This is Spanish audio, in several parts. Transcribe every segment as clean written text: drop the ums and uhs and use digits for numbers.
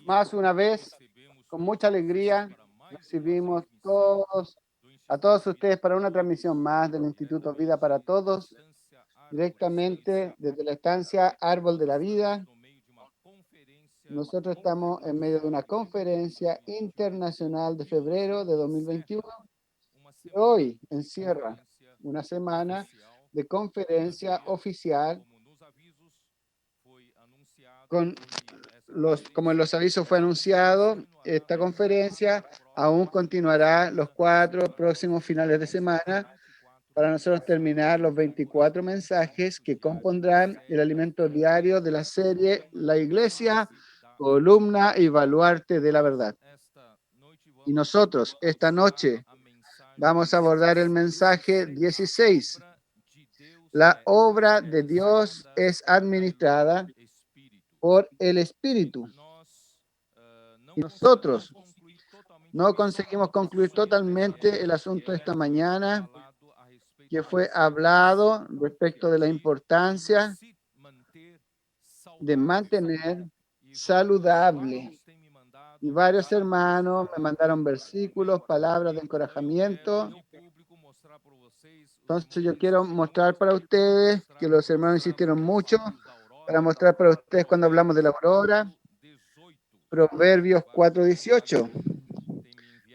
Más una vez, con mucha alegría, recibimos a todos ustedes para una transmisión más del Instituto Vida para Todos, directamente desde la estancia Árbol de la Vida. Nosotros estamos en medio de una conferencia internacional de febrero de 2021. Y hoy encierra una semana de conferencia oficial como en los avisos fue anunciado. Esta conferencia aún continuará los 4 próximos finales de semana para nosotros terminar los 24 mensajes que compondrán el alimento diario de la serie La Iglesia, columna y baluarte de la verdad. Y nosotros esta noche vamos a abordar el mensaje 16. La obra de Dios es administrada por el Espíritu. Y nosotros no conseguimos concluir totalmente el asunto de esta mañana, que fue hablado respecto de la importancia de mantener saludable. Y varios hermanos me mandaron versículos, palabras de encorajamiento. Entonces yo quiero mostrar para ustedes, que los hermanos insistieron mucho, para mostrar para ustedes cuando hablamos de la aurora, Proverbios 4:18.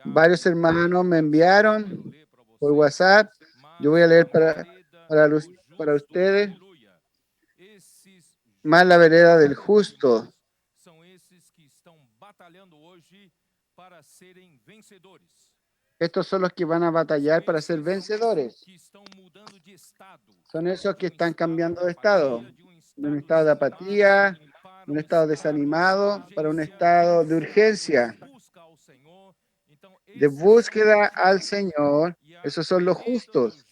Varios hermanos me enviaron por WhatsApp. Yo voy a leer para ustedes. Más la vereda del justo. Estos son los que van a batallar para ser vencedores. Son esos que están cambiando de estado. De un estado de apatía, de un estado desanimado, para un estado de urgencia, de búsqueda al Señor. Esos son los justos.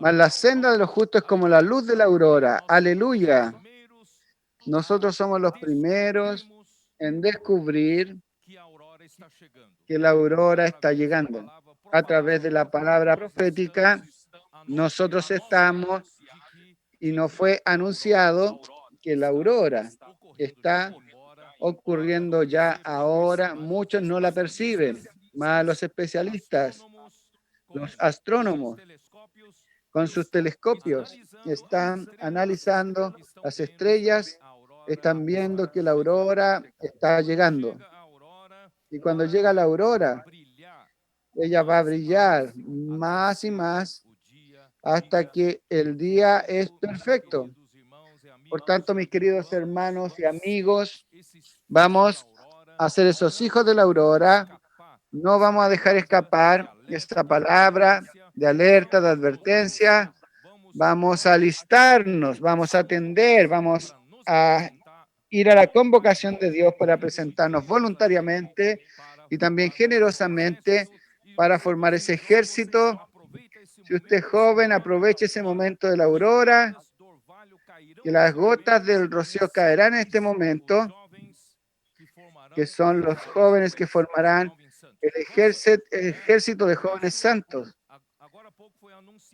Mas la senda de los justos es como la luz de la aurora. Aleluya. Nosotros somos los primeros en descubrir que la aurora está llegando. A través de la palabra profética, nosotros estamos, y nos fue anunciado que la aurora está ocurriendo ya ahora. Muchos no la perciben, más los especialistas, los astrónomos, con sus telescopios, están analizando las estrellas, están viendo que la aurora está llegando. Y cuando llega la aurora, ella va a brillar más y más hasta que el día es perfecto. Por tanto, mis queridos hermanos y amigos, vamos a ser esos hijos de la aurora. No vamos a dejar escapar esta palabra de alerta, de advertencia. Vamos a alistarnos, vamos a atender, vamos a ir a la convocación de Dios para presentarnos voluntariamente y también generosamente para formar ese ejército. Si usted es joven, aproveche ese momento de la aurora, que las gotas del rocío caerán en este momento, que son los jóvenes que formarán el ejército de jóvenes santos.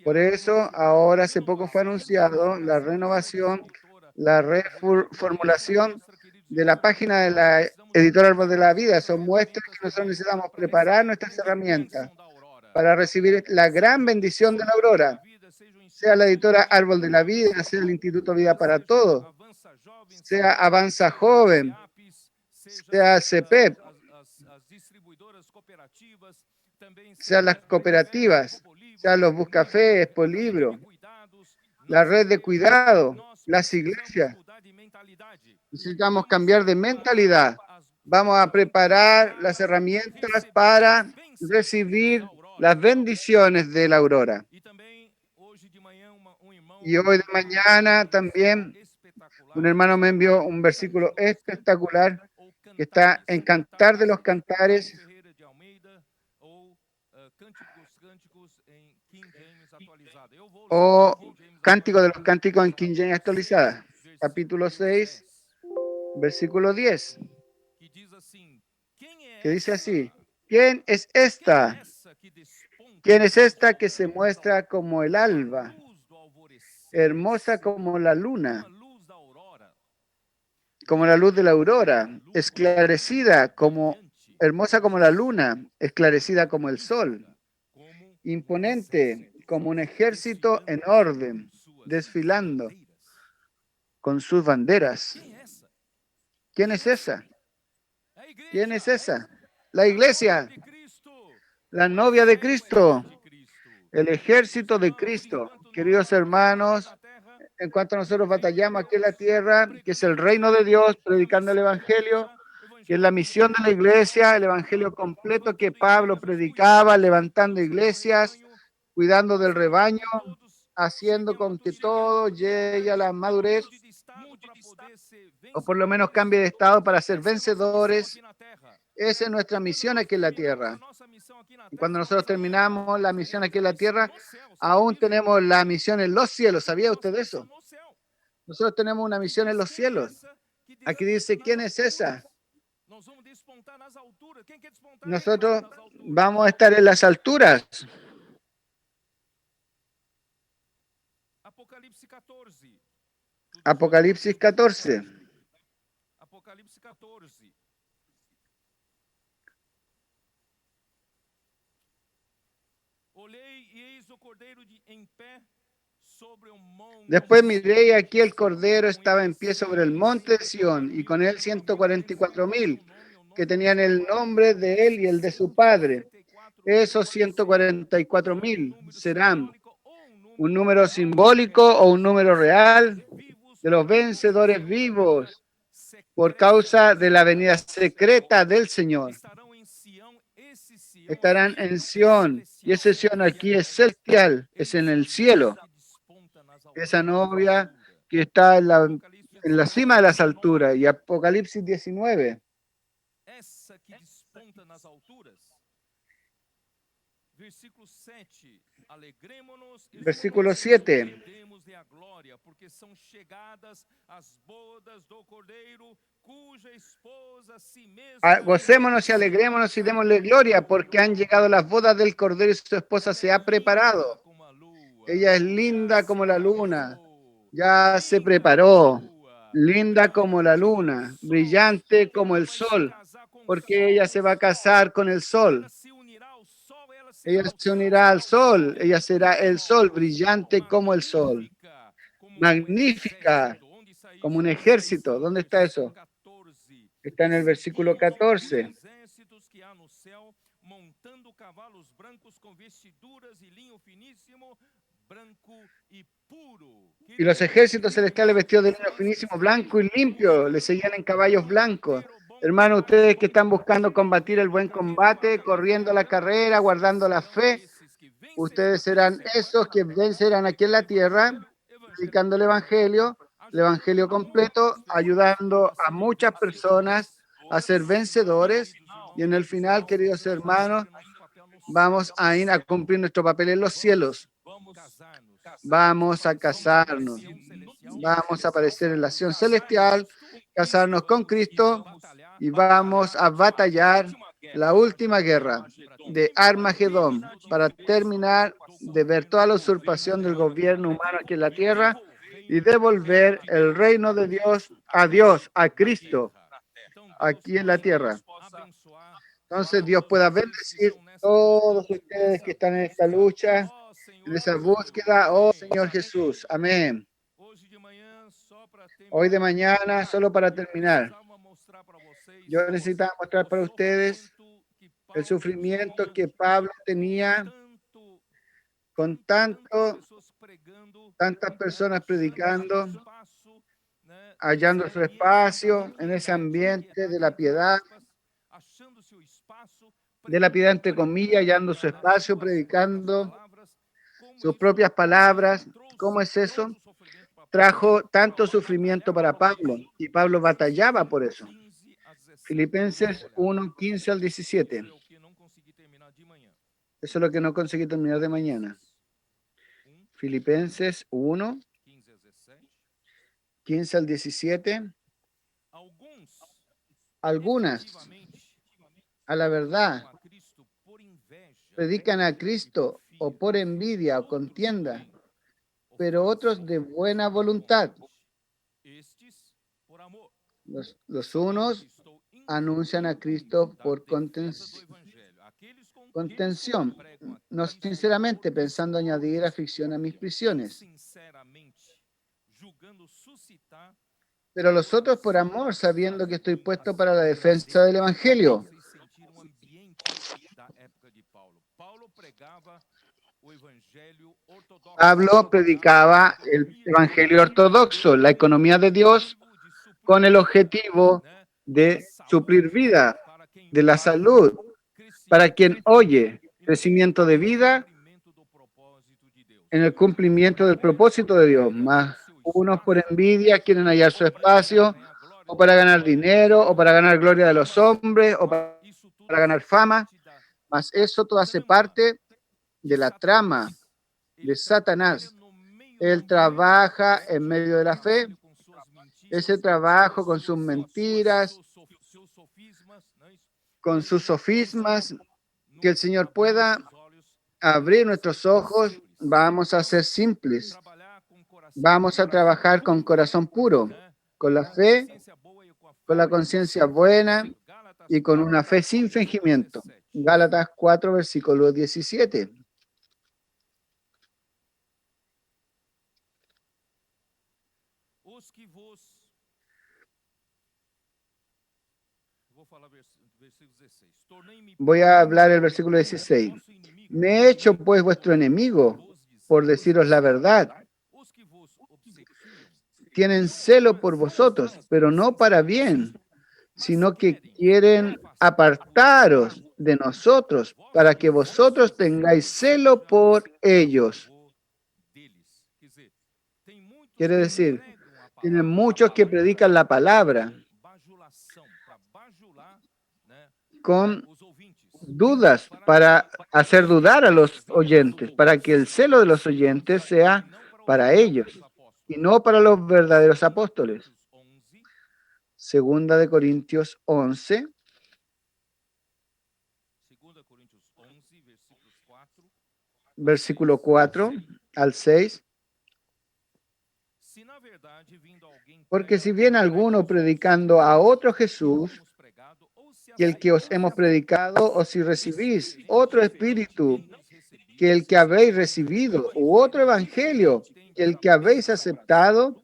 Por eso, ahora hace poco fue anunciado la renovación, la reformulación de la página de la editora Árbol de la Vida. Son muestras que nosotros necesitamos preparar nuestras herramientas para recibir la gran bendición de la aurora, sea la editora Árbol de la Vida, sea el Instituto Vida para Todos, sea Avanza Joven, sea CEPEP, sean las cooperativas, sean los Buscafé, Expolibro, la red de cuidado, las iglesias. Necesitamos cambiar de mentalidad. Vamos a preparar las herramientas para recibir las bendiciones de la aurora. Y hoy de mañana también Un hermano me envió un versículo espectacular que está en Cantar de los Cantares o Cántico de los Cánticos en King James actualizada, capítulo 6, versículo 10, que dice así: ¿Quién es esta? ¿Quién es esta que se muestra como el alba, hermosa como la luna, como la luz de la aurora, esclarecida como, hermosa como la luna, esclarecida como el sol, imponente como un ejército en orden, desfilando con sus banderas? ¿Quién es esa? ¿Quién es esa? La iglesia, la novia de Cristo, el ejército de Cristo. Queridos hermanos, en cuanto nosotros batallamos aquí en la tierra, que es el reino de Dios, predicando el evangelio, que es la misión de la iglesia, el evangelio completo que Pablo predicaba, levantando iglesias, cuidando del rebaño, haciendo con que todo llegue a la madurez, o por lo menos cambie de estado para ser vencedores. Esa es nuestra misión aquí en la tierra. Y cuando nosotros terminamos la misión aquí en la tierra, aún tenemos la misión en los cielos. ¿Sabía usted de eso? Nosotros tenemos una misión en los cielos. Aquí dice, ¿quién es esa? Nosotros vamos a estar en las alturas. Apocalipsis 14. Después miré y aquí el Cordero estaba en pie sobre el monte de Sión y con él 144,000 que tenían el nombre de él y el de su padre. Esos 144,000 serán un número simbólico o un número real de los vencedores vivos por causa de la venida secreta del Señor. Estarán en Sión, y ese Sión aquí es celestial, es en el cielo. Esa novia que está en la cima de las alturas. Y Apocalipsis 19. Versículo 7. Gocémonos y alegrémonos y démosle gloria, porque han llegado las bodas del Cordero y su esposa se ha preparado. Ella es linda como la luna, ya se preparó, linda como la luna, brillante como el sol, porque ella se va a casar con el sol. Ella se unirá al sol, ella será el sol, brillante como el sol, magnífica como un ejército. ¿Dónde está eso? Está en el versículo 14. Y los ejércitos celestiales vestidos de lino finísimo, blanco y limpio, le seguían en caballos blancos. Hermanos, ustedes que están buscando combatir el buen combate, corriendo la carrera, guardando la fe, ustedes serán esos que vencerán aquí en la tierra, predicando el evangelio completo, ayudando a muchas personas a ser vencedores. Y en el final, queridos hermanos, vamos a ir a cumplir nuestro papel en los cielos. Vamos a casarnos. Vamos a aparecer en la acción celestial, casarnos con Cristo y vamos a batallar la última guerra de Armagedón para terminar de ver toda la usurpación del gobierno humano aquí en la tierra y devolver el reino de Dios, a Cristo, aquí en la tierra. Entonces Dios pueda bendecir a todos ustedes que están en esta lucha, en esa búsqueda. Oh Señor Jesús, amén. Hoy de mañana, solo para terminar, yo necesitaba mostrar para ustedes el sufrimiento que Pablo tenía con tantas personas predicando, hallando su espacio en ese ambiente de la piedad entre comillas, hallando su espacio, predicando sus propias palabras. ¿Cómo es eso? trajo tanto sufrimiento para Pablo y Pablo batallaba por eso. Filipenses 1, 15 al 17. Eso es lo que no conseguí terminar de mañana. Filipenses 1, 15 al 17. Algunas, a la verdad, predican a Cristo o por envidia o contienda, pero otros de buena voluntad. Los unos anuncian a Cristo por contención, no sinceramente pensando añadir aflicción a mis prisiones. Pero los otros por amor, sabiendo que estoy puesto para la defensa del Evangelio. Pablo predicaba el Evangelio ortodoxo, la economía de Dios, con el objetivo de suplir vida, de la salud, para quien oye, crecimiento de vida en el cumplimiento del propósito de Dios. Más unos por envidia quieren hallar su espacio, o para ganar dinero, o para ganar gloria de los hombres, o para ganar fama. Mas eso todo hace parte de la trama de Satanás. Él trabaja en medio de la fe, ese trabajo con sus mentiras, con sus sofismas, que el Señor pueda abrir nuestros ojos. Vamos a ser simples, vamos a trabajar con corazón puro, con la fe, con la conciencia buena y con una fe sin fingimiento. Gálatas 4, versículo 17. Voy a hablar el versículo 16. Me he hecho pues vuestro enemigo por deciros la verdad. Tienen celo por vosotros, pero no para bien, sino que quieren apartaros de nosotros para que vosotros tengáis celo por ellos. Quiere decir, tienen muchos que predican la palabra con dudas para hacer dudar a los oyentes, para que el celo de los oyentes sea para ellos y no para los verdaderos apóstoles. Segunda de Corintios 11, versículo 4 al 6. Porque si viene alguno predicando a otro Jesús que el que os hemos predicado, o si recibís otro espíritu que el que habéis recibido, u otro evangelio que el que habéis aceptado,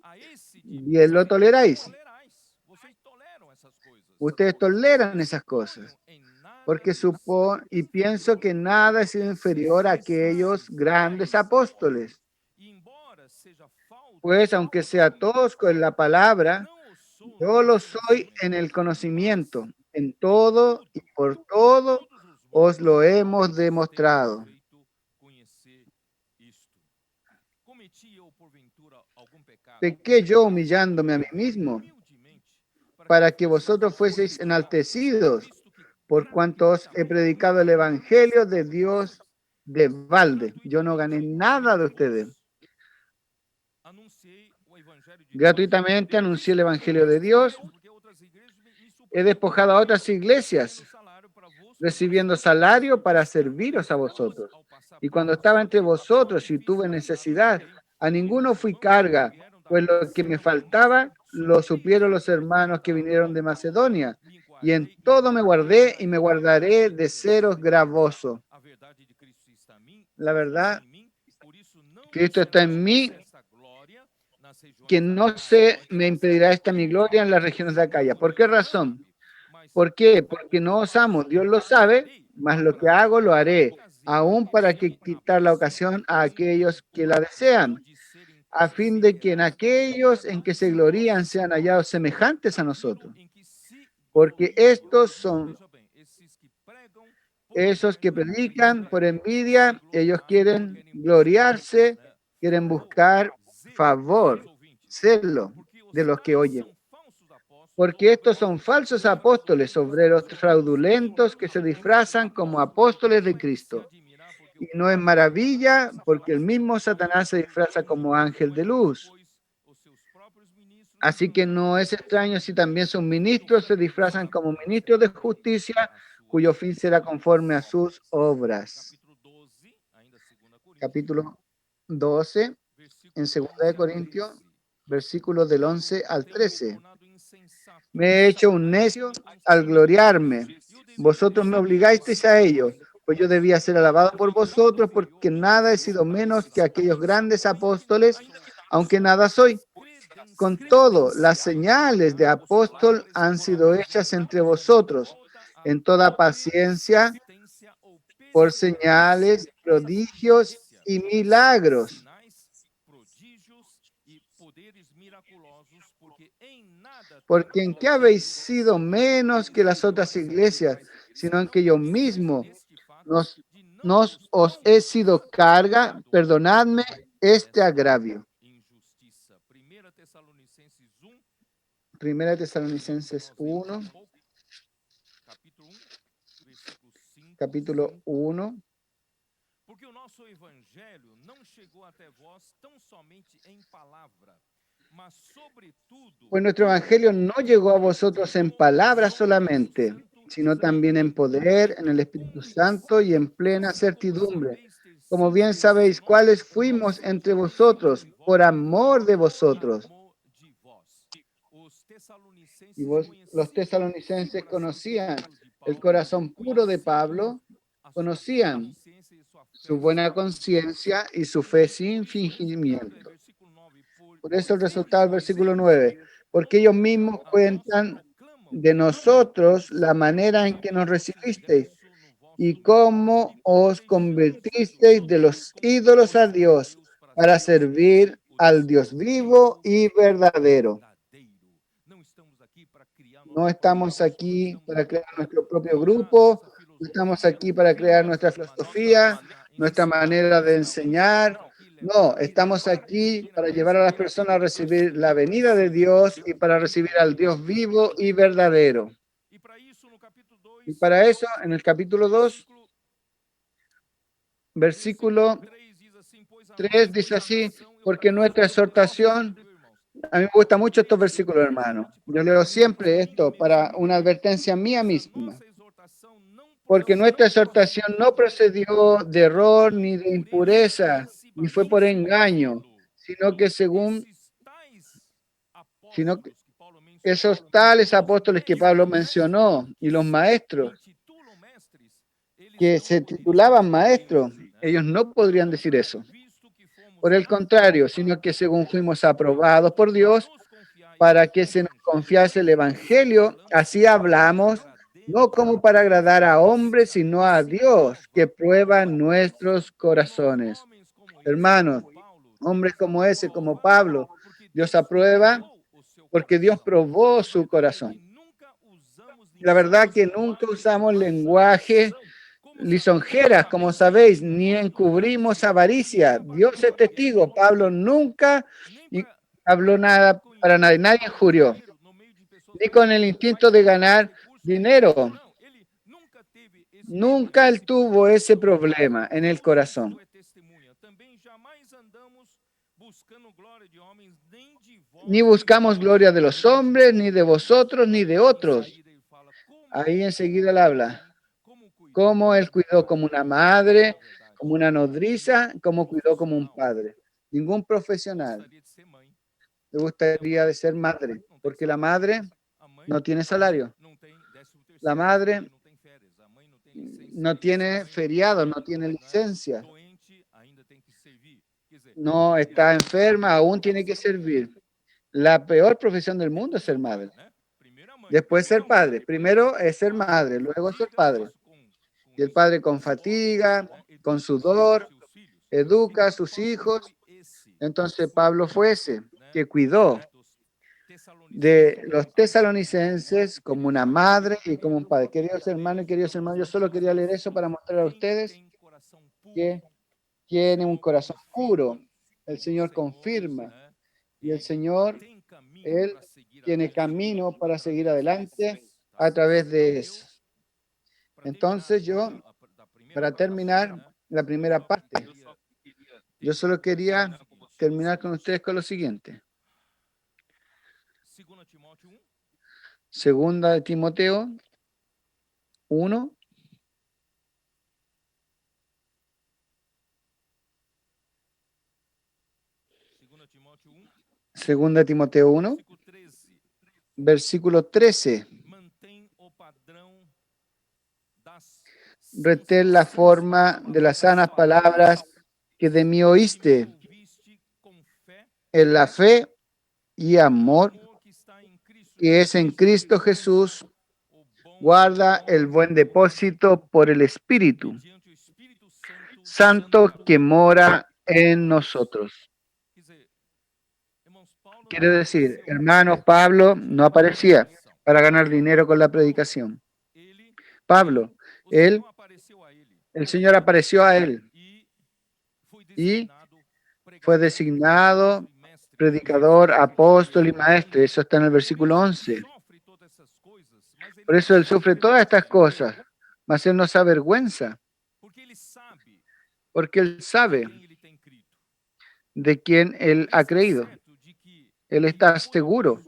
bien lo toleráis. Ustedes toleran esas cosas, porque supongo y pienso que nada es inferior a aquellos grandes apóstoles. Pues aunque sea tosco en la palabra, yo lo soy en el conocimiento, en todo y por todo os lo hemos demostrado. ¿Pequé yo humillándome a mí mismo para que vosotros fueseis enaltecidos, por cuanto os he predicado el evangelio de Dios de balde? Yo no gané nada de ustedes. Gratuitamente anuncié el evangelio de Dios. He despojado a otras iglesias, recibiendo salario para serviros a vosotros. Y cuando estaba entre vosotros y tuve necesidad, a ninguno fui carga, pues lo que me faltaba lo suplieron los hermanos que vinieron de Macedonia. Y en todo me guardé y me guardaré de seros gravoso. La verdad, Cristo está en mí, que no se me impedirá esta mi gloria en las regiones de Acaya. ¿Por qué razón? ¿Por qué? Porque no os amo, Dios lo sabe, mas lo que hago lo haré, aún para que quitar la ocasión a aquellos que la desean, a fin de que en aquellos en que se glorían sean hallados semejantes a nosotros. Porque estos son esos que predican por envidia, ellos quieren gloriarse, quieren buscar favor. celo de los que oyen. Porque estos son falsos apóstoles, obreros fraudulentos que se disfrazan como apóstoles de Cristo. Y no es maravilla, porque el mismo Satanás se disfraza como ángel de luz. Así que no es extraño si también sus ministros se disfrazan como ministros de justicia, cuyo fin será conforme a sus obras. Capítulo 12, en 2 de Corintios, versículos del 11 al 13. Me he hecho un necio al gloriarme. Vosotros me obligasteis a ello, pues yo debía ser alabado por vosotros, porque nada he sido menos que aquellos grandes apóstoles, aunque nada soy. Con todo, las señales de apóstol han sido hechas entre vosotros, en toda paciencia, por señales, prodigios y milagros. Porque en qué habéis sido menos que las otras iglesias, sino en que yo mismo nos os he sido carga, perdonadme este agravio. Primera Tesalonicenses 1, capítulo 1. Porque o nosso evangelho não chegou até vós tão somente em palavra, mas sobretudo Pues nuestro evangelio no llegó a vosotros en palabras solamente, sino también en poder, en el Espíritu Santo y en plena certidumbre. Como bien sabéis cuáles fuimos entre vosotros por amor de vosotros. Y los tesalonicenses conocían el corazón puro de Pablo, conocían su buena conciencia y su fe sin fingimiento. Por eso el resultado del versículo 9, porque ellos mismos cuentan de nosotros la manera en que nos recibisteis y cómo os convertisteis de los ídolos a Dios para servir al Dios vivo y verdadero. No estamos aquí para crear nuestro propio grupo, no estamos aquí para crear nuestra filosofía, nuestra manera de enseñar. No, estamos aquí para llevar a las personas a recibir la venida de Dios y para recibir al Dios vivo y verdadero. Y para eso, en el capítulo 2, versículo 3 dice así, porque nuestra exhortación, a mí me gustan mucho estos versículos, hermano. Yo leo siempre esto para una advertencia mía misma. Porque nuestra exhortación no procedió de error ni de impureza, ni fue por engaño, sino que esos tales apóstoles que Pablo mencionó y los maestros que se titulaban maestros, ellos no podrían decir eso. Por el contrario, sino que según fuimos aprobados por Dios para que se nos confiase el Evangelio, así hablamos, no como para agradar a hombres, sino a Dios, que prueba nuestros corazones. Hermanos, hombres como ese, como Pablo, Dios aprueba porque Dios probó su corazón. La verdad que nunca usamos lenguaje lisonjeras, como sabéis, ni encubrimos avaricia. Dios es testigo. Pablo nunca habló nada para nadie, nadie injurió, ni con el instinto de ganar dinero. Nunca él tuvo ese problema en el corazón. Ni buscamos gloria de los hombres, ni de vosotros, ni de otros. Ahí enseguida él habla. Cómo él cuidó como una madre, como una nodriza, cómo cuidó como un padre. Ningún profesional le gustaría de ser madre, porque la madre no tiene salario. La madre no tiene feriado, no tiene licencia. No está enferma, aún tiene que servir. La peor profesión del mundo es ser madre. Después ser padre. Primero es ser madre, luego ser padre. Y el padre con fatiga, con sudor, educa a sus hijos. Entonces Pablo fue ese que cuidó de los tesalonicenses como una madre y como un padre. Queridos hermanos y queridos hermanos, yo solo quería leer eso para mostrar a ustedes que tiene un corazón puro. El Señor confirma Y el Señor, Él tiene camino para seguir adelante a través de eso. Entonces yo, para terminar la primera parte, yo solo quería terminar con ustedes con lo siguiente. Segunda de Timoteo 1. Segunda de Timoteo 1, versículo 13. Retén la forma de las sanas palabras que de mí oíste en la fe y amor que es en Cristo Jesús. Guarda el buen depósito por el Espíritu Santo que mora en nosotros. Quiere decir, hermano, Pablo no aparecía para ganar dinero con la predicación. Pablo, el Señor apareció a él y fue designado predicador, apóstol y maestro. Eso está en el versículo 11. Por eso él sufre todas estas cosas, mas él no se avergüenza, porque él sabe de quién él ha creído. Él está seguro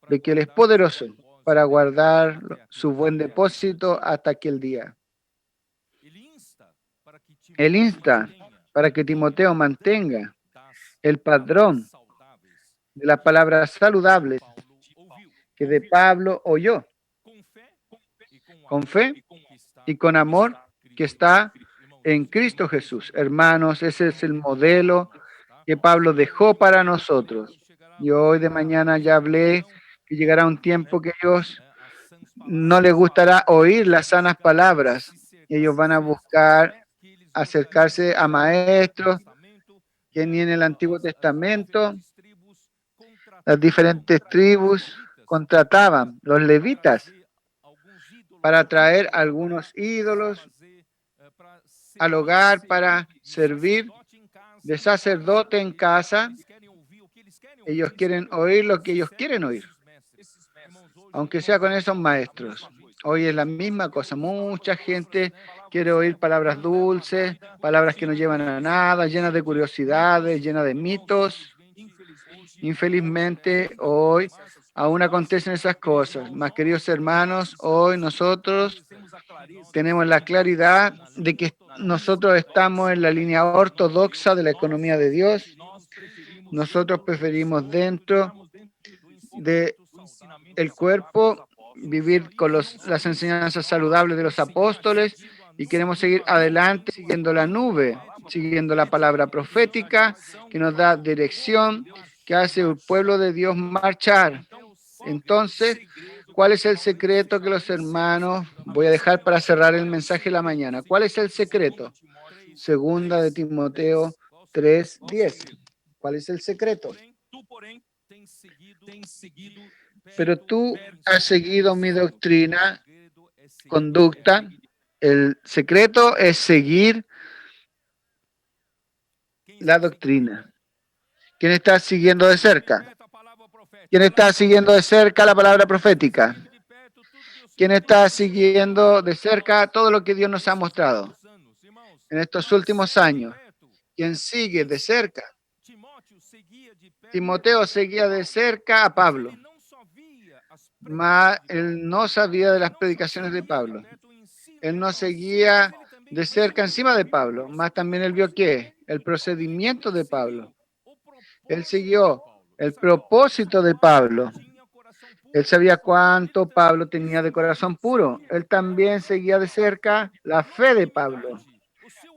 de que él es poderoso para guardar su buen depósito hasta aquel día. Él insta para que Timoteo mantenga el padrón de las palabras saludables que de Pablo oyó, con fe y con amor que está en Cristo Jesús. Hermanos, ese es el modelo que Pablo dejó para nosotros. Y hoy de mañana ya hablé que llegará un tiempo que ellos no les gustará oír las sanas palabras. Ellos van a buscar acercarse a maestros que ni en el Antiguo Testamento las diferentes tribus contrataban, los levitas, para traer algunos ídolos al hogar para servir de sacerdote en casa. Ellos quieren oír lo que ellos quieren oír, aunque sea con esos maestros. Hoy es la misma cosa. Mucha gente quiere oír palabras dulces, palabras que no llevan a nada, llenas de curiosidades, llenas de mitos. Infelizmente, hoy aún acontecen esas cosas. Mas, queridos hermanos, hoy nosotros tenemos la claridad de que nosotros estamos en la línea ortodoxa de la economía de Dios. Nosotros preferimos dentro del cuerpo vivir con las enseñanzas saludables de los apóstoles y queremos seguir adelante siguiendo la nube, siguiendo la palabra profética que nos da dirección, que hace el pueblo de Dios marchar. Entonces, ¿cuál es el secreto que los hermanos voy a dejar para cerrar el mensaje de la mañana? ¿Cuál es el secreto? Segunda de Timoteo 3:10. ¿Cuál es el secreto? Pero tú has seguido mi doctrina, conducta. El secreto es seguir la doctrina. ¿Quién está siguiendo de cerca? ¿Quién está siguiendo de cerca la palabra profética? ¿Quién está siguiendo de cerca todo lo que Dios nos ha mostrado en estos últimos años? ¿Quién sigue de cerca? Timoteo seguía de cerca a Pablo, mas él no sabía de las predicaciones de Pablo. Él no seguía de cerca encima de Pablo, mas también él vio ¿qué? El procedimiento de Pablo. Él siguió el propósito de Pablo. Él sabía cuánto Pablo tenía de corazón puro. Él también seguía de cerca la fe de Pablo,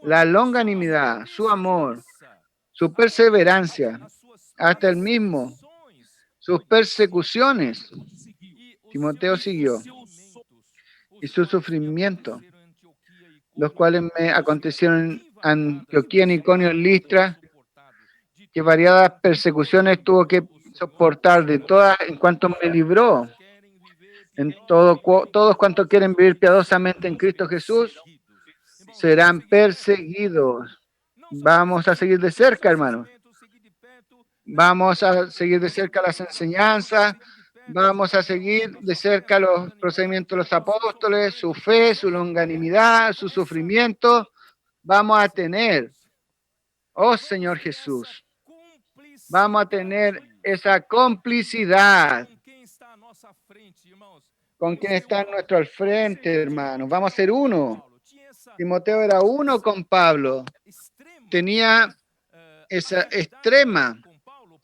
la longanimidad, su amor, su perseverancia, hasta el mismo, sus persecuciones. Timoteo siguió y su sufrimiento, los cuales me acontecieron en Antioquía, en Iconio, en Listra, que variadas persecuciones tuvo que soportar de todas en cuanto me libró. En todos cuantos quieren vivir piadosamente en Cristo Jesús serán perseguidos. Vamos a seguir de cerca, hermanos. Vamos a seguir de cerca las enseñanzas, vamos a seguir de cerca los procedimientos de los apóstoles, su fe, su longanimidad, su sufrimiento. Vamos a tener, oh Señor Jesús, vamos a tener esa complicidad con quien está a nuestro al frente, hermanos. Vamos a ser uno. Timoteo era uno con Pablo. Tenía esa extrema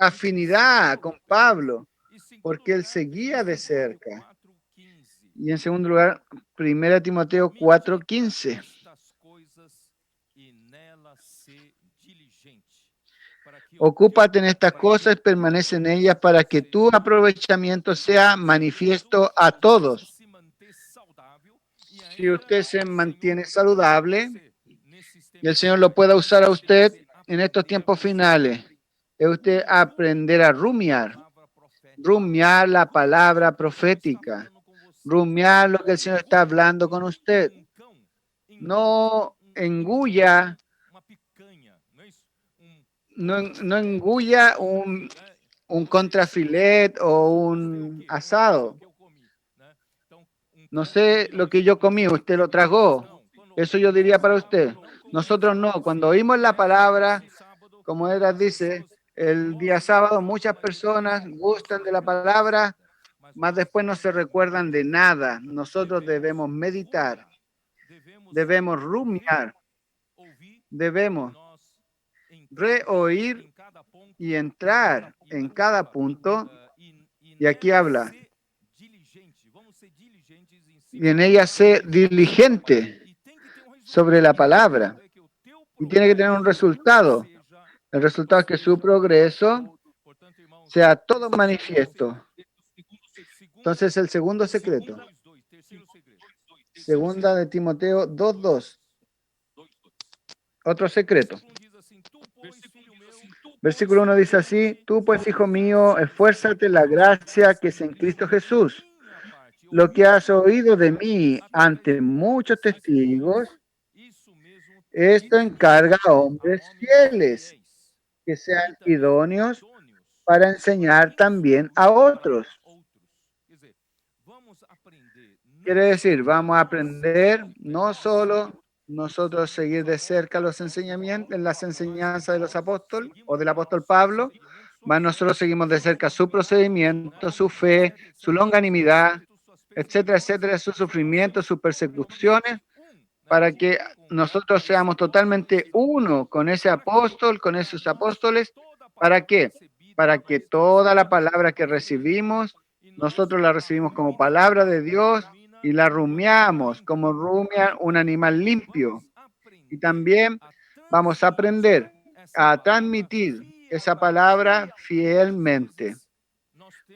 afinidad con Pablo, porque él seguía de cerca. Y en segundo lugar, 1 Timoteo 4:15. Ocúpate en estas cosas y permanece en ellas para que tu aprovechamiento sea manifiesto a todos. Si usted se mantiene saludable y el Señor lo pueda usar a usted en estos tiempos finales, es usted aprender a rumiar la palabra profética, rumiar lo que el Señor está hablando con usted. No engulla, no engulla un contrafilet o un asado. No sé lo que yo comí, usted lo tragó. Eso yo diría para usted. Nosotros no. Cuando oímos la palabra, como Edras dice, el día sábado muchas personas gustan de la palabra, mas después no se recuerdan de nada. Nosotros debemos meditar, debemos rumiar, debemos reoír y entrar en cada punto. Y aquí habla, y en ella sé diligente sobre la palabra. Y tiene que tener un resultado. El resultado es que su progreso sea todo manifiesto. Entonces, el segundo secreto. Segunda de Timoteo 2:2. Otro secreto. Versículo 1 dice así: tú pues, hijo mío, esfuérzate en la gracia que es en Cristo Jesús. Lo que has oído de mí ante muchos testigos, esto encarga a hombres fieles que sean idóneos para enseñar también a otros. Quiere decir, vamos a aprender no solo nosotros seguir de cerca los enseñamientos, en las enseñanzas de los apóstoles o del apóstol Pablo, mas nosotros seguimos de cerca su procedimiento, su fe, su longanimidad, etcétera, etcétera, su sufrimiento, sus persecuciones, para que nosotros seamos totalmente uno con ese apóstol, con esos apóstoles. ¿Para qué? Para que toda la palabra que recibimos, nosotros la recibimos como palabra de Dios y la rumiamos como rumia un animal limpio. Y también vamos a aprender a transmitir esa palabra fielmente.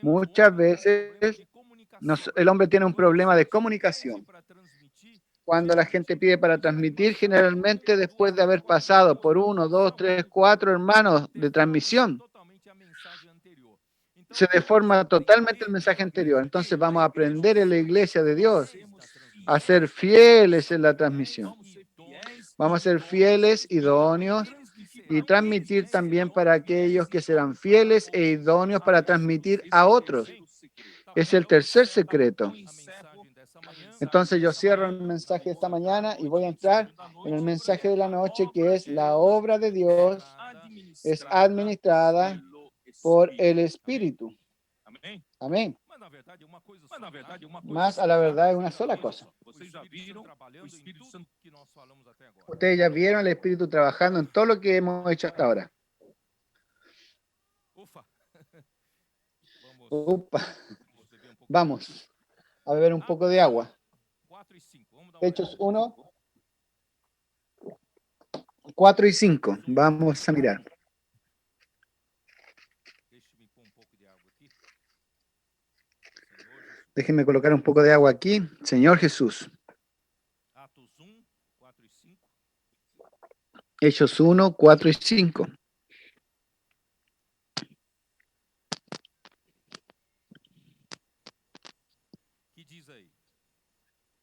Muchas veces el hombre tiene un problema de comunicación. Cuando la gente pide para transmitir, generalmente después de haber pasado por 1, 2, 3, 4 hermanos de transmisión, se deforma totalmente el mensaje anterior. Entonces vamos a aprender en la iglesia de Dios a ser fieles en la transmisión. Vamos a ser fieles, idóneos y transmitir también para aquellos que serán fieles e idóneos para transmitir a otros. Es el tercer secreto. Entonces yo cierro el mensaje de esta mañana y voy a entrar en el mensaje de la noche, que es: la obra de Dios es administrada por el Espíritu. Amén. Más a la verdad es una sola cosa. Ustedes ya vieron el Espíritu trabajando en todo lo que hemos hecho hasta ahora. Upa. Vamos a beber un poco de agua. Hechos 1, 4 y 5. Vamos a mirar. Déjenme colocar un poco de agua aquí. Señor Jesús. Hechos 1, 4 y 5.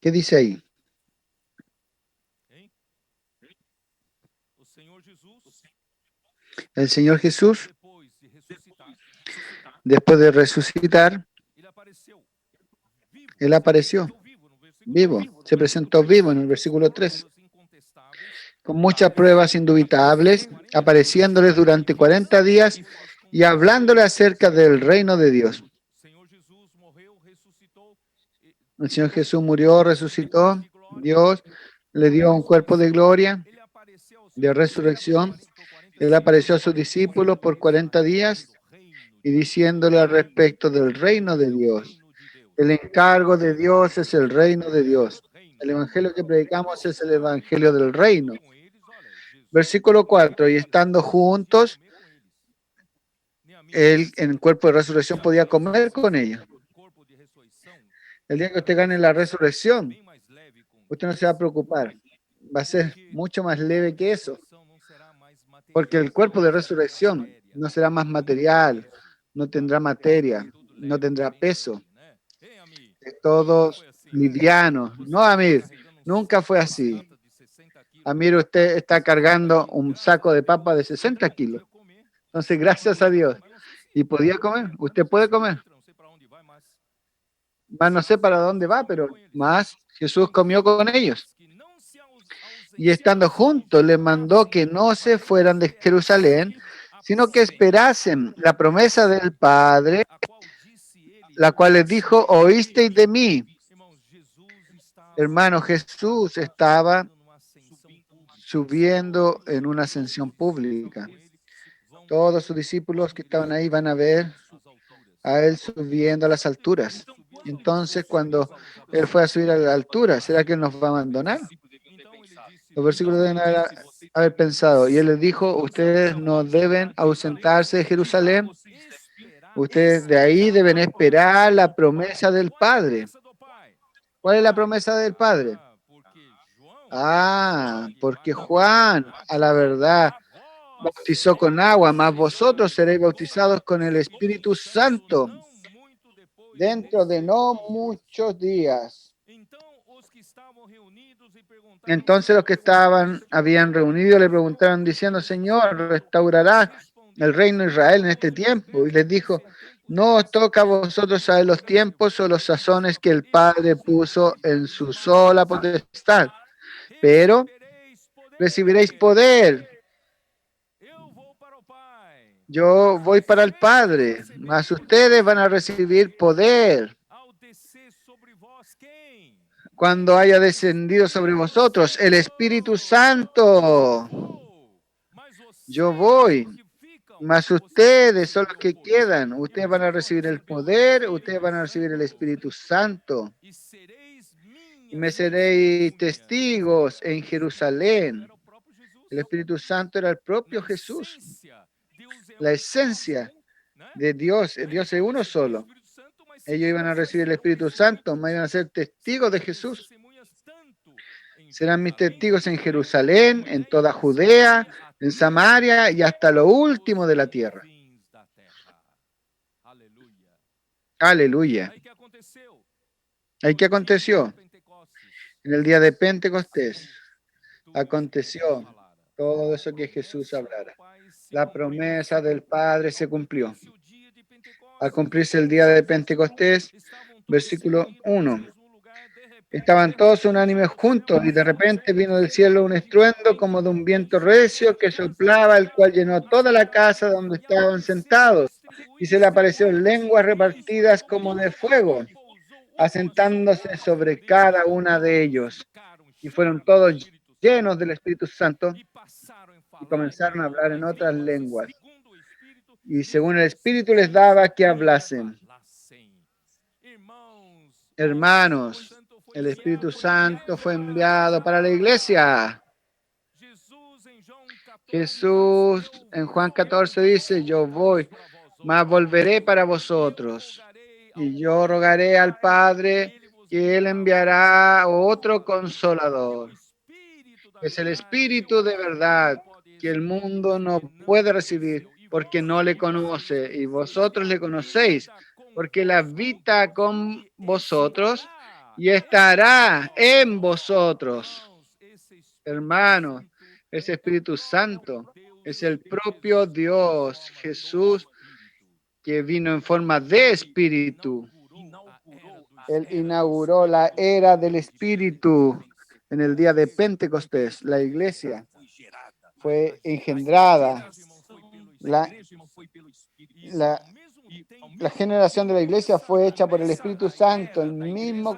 ¿Qué dice ahí? El Señor Jesús, Después de resucitar, Él apareció vivo, se presentó vivo en el versículo 3, con muchas pruebas indubitables, apareciéndoles durante 40 días y hablándole acerca del reino de Dios. El Señor Jesús murió, resucitó, Dios le dio un cuerpo de gloria, de resurrección. Él apareció a sus discípulos por 40 días y diciéndole al respecto del reino de Dios. El encargo de Dios es el reino de Dios. El evangelio que predicamos es el evangelio del reino. Versículo 4, y estando juntos, él en el cuerpo de resurrección podía comer con ellos. El día que usted gane la resurrección, usted no se va a preocupar. Va a ser mucho más leve que eso. Porque el cuerpo de resurrección no será más material, no tendrá materia, no tendrá peso. Es todo liviano. No, Amir, nunca fue así. Amir, usted está cargando un saco de papa de 60 kilos. Entonces, gracias a Dios. ¿Y podía comer? ¿Usted puede comer? Más no sé para dónde va, pero más Jesús comió con ellos. Y estando juntos, les mandó que no se fueran de Jerusalén, sino que esperasen la promesa del Padre, la cual les dijo, oísteis de mí. Hermano, Jesús estaba subiendo en una ascensión pública. Todos sus discípulos que estaban ahí van a ver a él subiendo a las alturas. Entonces, cuando él fue a subir a la altura, ¿será que él nos va a abandonar? Los versículos deben haber pensado. Y él les dijo, ustedes no deben ausentarse de Jerusalén. Ustedes de ahí deben esperar la promesa del Padre. ¿Cuál es la promesa del Padre? Porque Juan, a la verdad, bautizó con agua, mas vosotros seréis bautizados con el Espíritu Santo dentro de no muchos días. Entonces los que habían reunido le preguntaron diciendo, Señor, ¿restaurará el reino de Israel en este tiempo? Y les dijo, no os toca a vosotros saber los tiempos o los sazones que el Padre puso en su sola potestad, pero recibiréis poder. Yo voy para el Padre, mas ustedes van a recibir poder cuando haya descendido sobre vosotros el Espíritu Santo. Yo voy, mas ustedes son los que quedan. Ustedes van a recibir el poder, ustedes van a recibir el Espíritu Santo. Y me seréis testigos en Jerusalén. El Espíritu Santo era el propio Jesús. La esencia de Dios. Dios es uno solo. Ellos iban a recibir el Espíritu Santo, iban a ser testigos de Jesús. Serán mis testigos en Jerusalén, en toda Judea, en Samaria y hasta lo último de la tierra. Aleluya. ¿Ahí qué aconteció? En el día de Pentecostés aconteció todo eso que Jesús hablara. La promesa del Padre se cumplió. Al cumplirse el día de Pentecostés, versículo 1. Estaban todos unánimes juntos y de repente vino del cielo un estruendo como de un viento recio que soplaba, el cual llenó toda la casa donde estaban sentados. Y se le aparecieron lenguas repartidas como de fuego, asentándose sobre cada una de ellos. Y fueron todos llenos del Espíritu Santo y comenzaron a hablar en otras lenguas. Y según el Espíritu les daba que hablasen. Hermanos, el Espíritu Santo fue enviado para la iglesia. Jesús en Juan 14 dice, yo voy, mas volveré para vosotros. Y yo rogaré al Padre que Él enviará otro consolador. Es el Espíritu de verdad que el mundo no puede recibir porque no le conoce y vosotros le conocéis porque Él habita con vosotros y estará en vosotros. Hermanos, ese Espíritu Santo es el propio Dios, Jesús, que vino en forma de espíritu. Él inaugurou inauguró la era del espíritu en el día de Pentecostés. La iglesia fue engendrada. La, la, la generación de la iglesia fue hecha por el Espíritu Santo. El mismo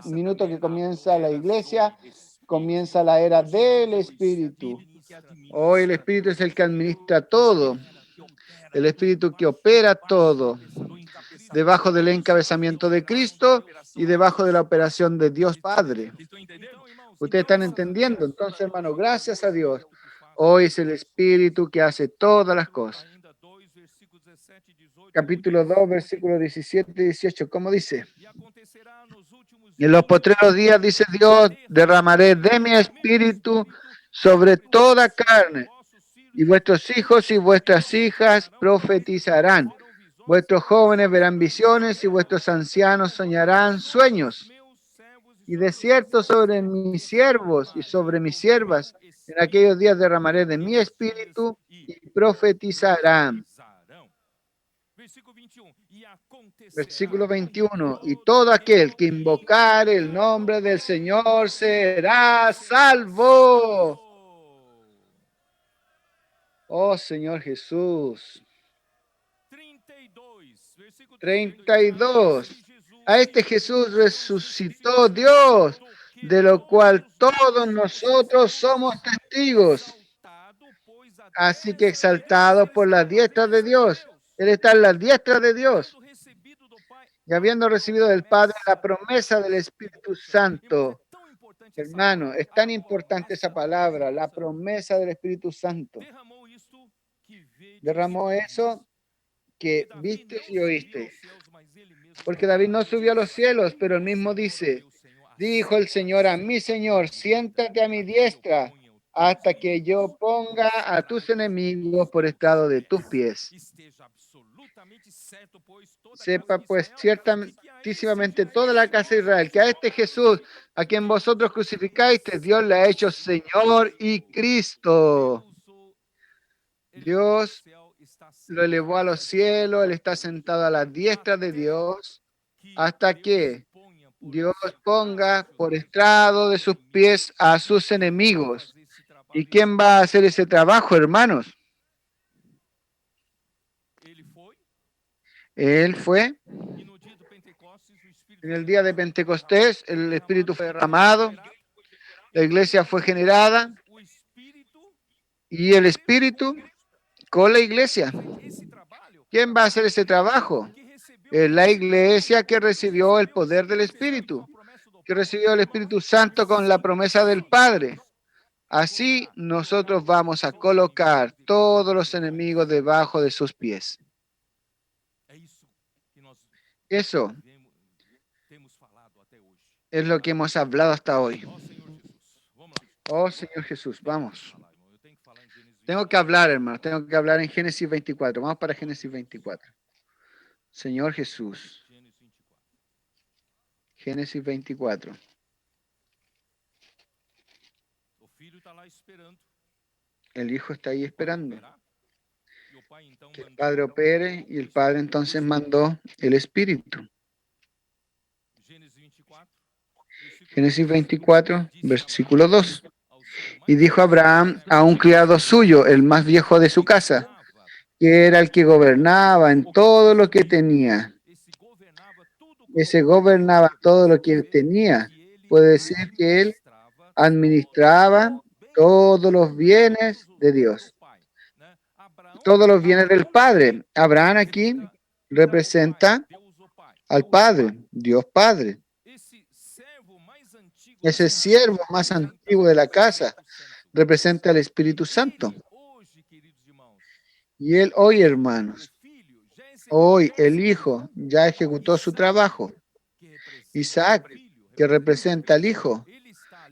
minuto que comienza la iglesia, comienza la era del Espíritu. Hoy el Espíritu es el que administra todo. El Espíritu que opera todo. Debajo del encabezamiento de Cristo y debajo de la operación de Dios Padre. Ustedes están entendiendo. Entonces, hermano, gracias a Dios. Hoy es el Espíritu que hace todas las cosas. Capítulo 2, versículos 17 y 18. ¿Cómo dice? En los postreros días, dice Dios, derramaré de mi espíritu sobre toda carne, y vuestros hijos y vuestras hijas profetizarán. Vuestros jóvenes verán visiones y vuestros ancianos soñarán sueños. Y de cierto sobre mis siervos y sobre mis siervas, en aquellos días derramaré de mi espíritu y profetizarán. Versículo 21. Y todo aquel que invocar el nombre del Señor será salvo. Oh Señor Jesús. 32. A este Jesús resucitó Dios, de lo cual todos nosotros somos testigos. Así que exaltado por la diestra de Dios. Él está en la diestra de Dios. Y habiendo recibido del Padre la promesa del Espíritu Santo. Hermano, es tan importante esa palabra, la promesa del Espíritu Santo. Derramó eso que viste y oíste. Porque David no subió a los cielos, pero él mismo dice, dijo el Señor a mi Señor, siéntate a mi diestra hasta que yo ponga a tus enemigos por estrado de tus pies. Sepa pues ciertísimamente toda la casa de Israel que a este Jesús, a quien vosotros crucificaste, Dios le ha hecho Señor y Cristo. Dios lo elevó a los cielos, Él está sentado a la diestra de Dios, hasta que Dios ponga por estrado de sus pies a sus enemigos. ¿Y quién va a hacer ese trabajo, hermanos? Él fue. En el día de Pentecostés, el Espíritu fue derramado, la iglesia fue generada y el Espíritu con la iglesia. ¿Quién va a hacer ese trabajo? Es la iglesia que recibió el poder del Espíritu, que recibió el Espíritu Santo con la promesa del Padre. Así nosotros vamos a colocar todos los enemigos debajo de sus pies. Eso es lo que hemos hablado hasta hoy. Oh, Señor Jesús, vamos. Tengo que hablar, hermano. Tengo que hablar en Génesis 24. Vamos para Génesis 24. Señor Jesús. Génesis 24. El Hijo está ahí esperando. Que el Padre opere y el Padre entonces mandó el Espíritu. Génesis 24, versículo 2. Y dijo Abraham a un criado suyo, el más viejo de su casa, que era el que gobernaba en todo lo que tenía. Ese gobernaba todo lo que tenía. Puede decir que él administraba todos los bienes de Dios. Todos los bienes del Padre. Abraham aquí representa al Padre, Dios Padre. Ese siervo más antiguo de la casa representa al Espíritu Santo. Y él hoy, hermanos, hoy el Hijo ya ejecutó su trabajo. Isaac, que representa al Hijo,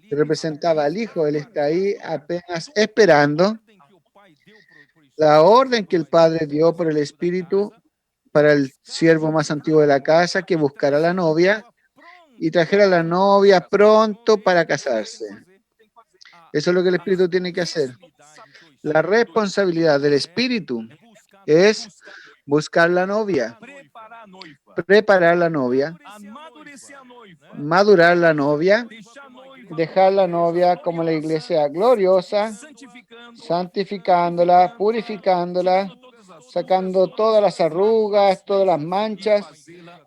que representaba al Hijo, él está ahí apenas esperando la orden que el Padre dio por el Espíritu para el siervo más antiguo de la casa, que buscara a la novia y trajera a la novia pronto para casarse. Eso es lo que el Espíritu tiene que hacer. La responsabilidad del Espíritu es buscar la novia, preparar a noiva, preparar la novia, amadurecer a noiva, madurar la novia, deixar a noiva dejar la novia como la iglesia gloriosa, santificando, santificándola, purificándola, tirando todas as sacando todas las arrugas, todas las manchas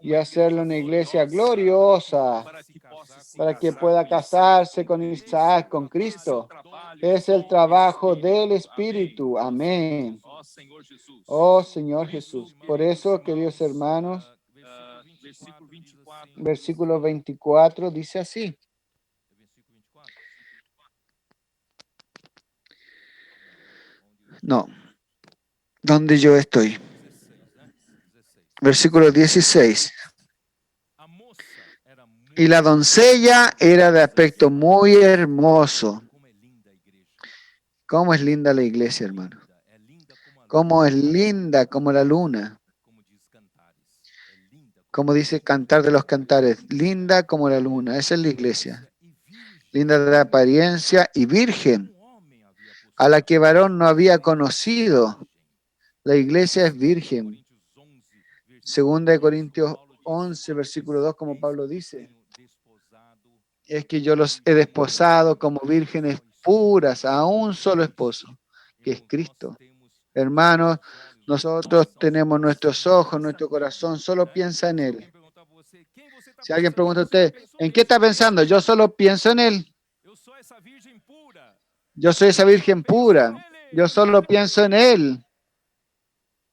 y hacerla una iglesia gloriosa para que possa se para que casar pueda com Isaac. casarse con Isaac, con Esse é o Cristo. trabalho Es el do trabajo Espírito. del Amém. Espíritu. Amén. Ó Senhor Jesus. Oh Señor Por isso, Jesús. Por eso, queridos hermanos, versículo 24 versículo 24 dice así. No, donde yo estoy. 16, né? 16. Versículo 16. A moça era Y la doncella era de aspecto muy hermoso. como é linda a igreja. ¿Cómo es linda la iglesia, hermano? É linda como a luz, ¿Cómo es linda como la luna? como diz Cantares. É linda Como dice Cantar de los Cantares, linda como la luna. Esa es la iglesia. e virgem. Linda de apariencia y virgen, Homem havia posto a la que varón no había conocido. La iglesia es virgen. Coríntios 11, versículo Segunda de Corintios Paulo diz, 11, versículo 2, como Pablo "Eis que dice, tenho desposado es que yo los he desposado como vírgenes puras a un solo esposo, que es Cristo. Hermanos, nosotros tenemos nuestros ojos, nuestro corazón, solo piensa en Él. Si alguien pregunta a usted, ¿en qué está pensando? Yo solo pienso en Él. Eu sou essa virgem pura. Yo soy esa virgen pura. Yo solo pienso en Él.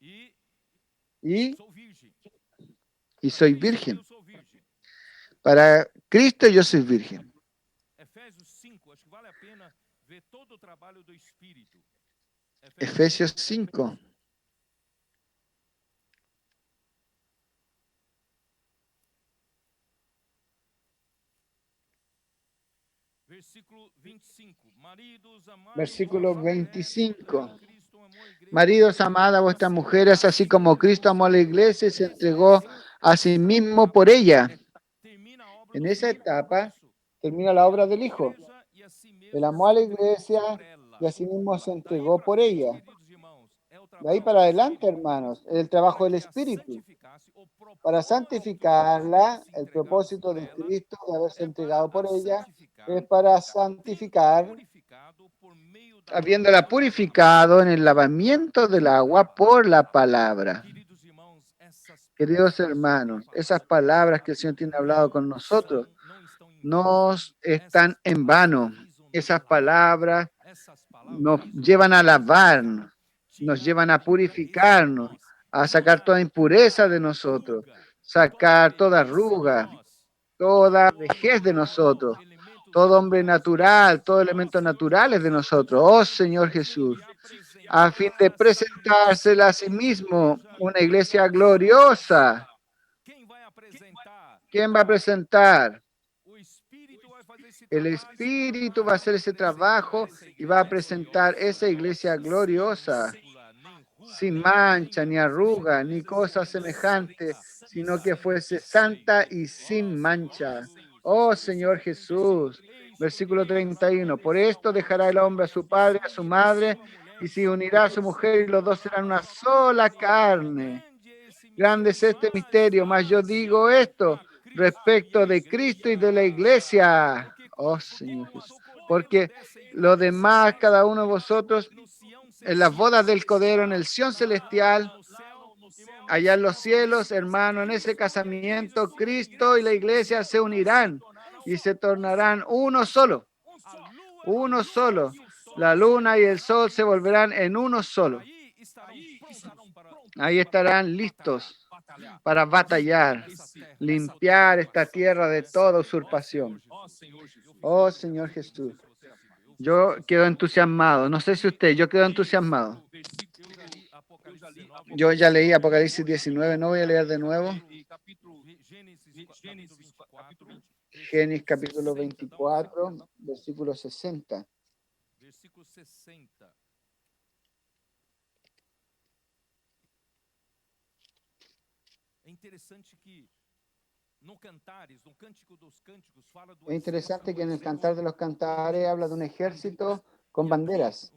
E Y sou virgem. soy Cristo, virgen. eu sou virgem. Para Cristo yo soy virgen. Efésios 5, acho que vale a pena ver todo o trabalho do Espírito. Efesios 5. Versículo 25. Maridos, amados, Versículo 25. Cristo amou a igreja. Maridos, amad a vuestras mujeres, así como Cristo amó a la iglesia y se entregó a sí mismo por ella. Termina a obra En do esa Filho com etapa isso. termina la obra del Hijo. Igreja e a si mesmo Él amó a la se entregou iglesia por ela. y así mismo se Daí entregó pra por frente, ella. queridos irmãos, é o De ahí trabalho para do adelante, Espírito hermanos, el trabajo para del que a Espíritu. santificasse. O Para propósito de santificarla, se el entregar propósito por de ela Cristo de haberse é entregado para por a ella santificar, es para tendo santificar, purificado por meio da habiéndola palavra. purificado en el lavamiento del agua por la palabra. Queridos irmãos, essas Queridos palavras hermanos, que esas Paulo palabras que el Señor tiene hablado con nosotros não estão em vão. no están Essas en palavras vano. visam Esas nos lavar. palabras Essas palavras nos visam llevan a nos lavarnos, nos tirar llevan a toda purificarnos, impureza a sacar toda impureza de nosotros, sacar toda arruga, toda vejez de nosotros, todo hombre natural, todo elemento naturales de nosotros. Oh Señor Jesús, a fin de presentársela a sí mismo una iglesia gloriosa. Quem vai apresentar? ¿Quién va a presentar? O Espírito vai fazer esse El trabalho Espíritu va a hacer ese trabajo y va a presentar esa iglesia gloriosa, nem ruga, sin mancha, ni arruga, ni cosa semejante, sino que fuese santa y sin mancha. Oh Señor Jesús. Versículo 31. Por esto dejará el hombre a su padre y a su madre, y se unirá a su mujer, y los dos serán una sola carne. Grande es este misterio, mas yo digo esto respecto de Cristo y de la iglesia. Oh Señor Jesús. Porque lo demás, cada uno de vosotros, en las bodas del Cordero, en el Sión celestial, allá en los cielos, hermano, en ese casamiento, Cristo y la iglesia se unirán y se tornarán uno solo. Uno solo. La luna y el sol se volverán en uno solo. Ahí estarán listos para batallar, limpiar esta tierra de toda usurpación. Oh Señor Jesús. Yo quedo entusiasmado. No sé si usted, yo quedo entusiasmado. Yo ya leí Apocalipsis 19, no voy a leer de nuevo. Génesis capítulo 24, versículo 60. Versículo 60. É interessante que no Cantares, no Cântico dos Cânticos, fala do Es interesante que en el Cantar de los Cantares habla de un ejército con banderas.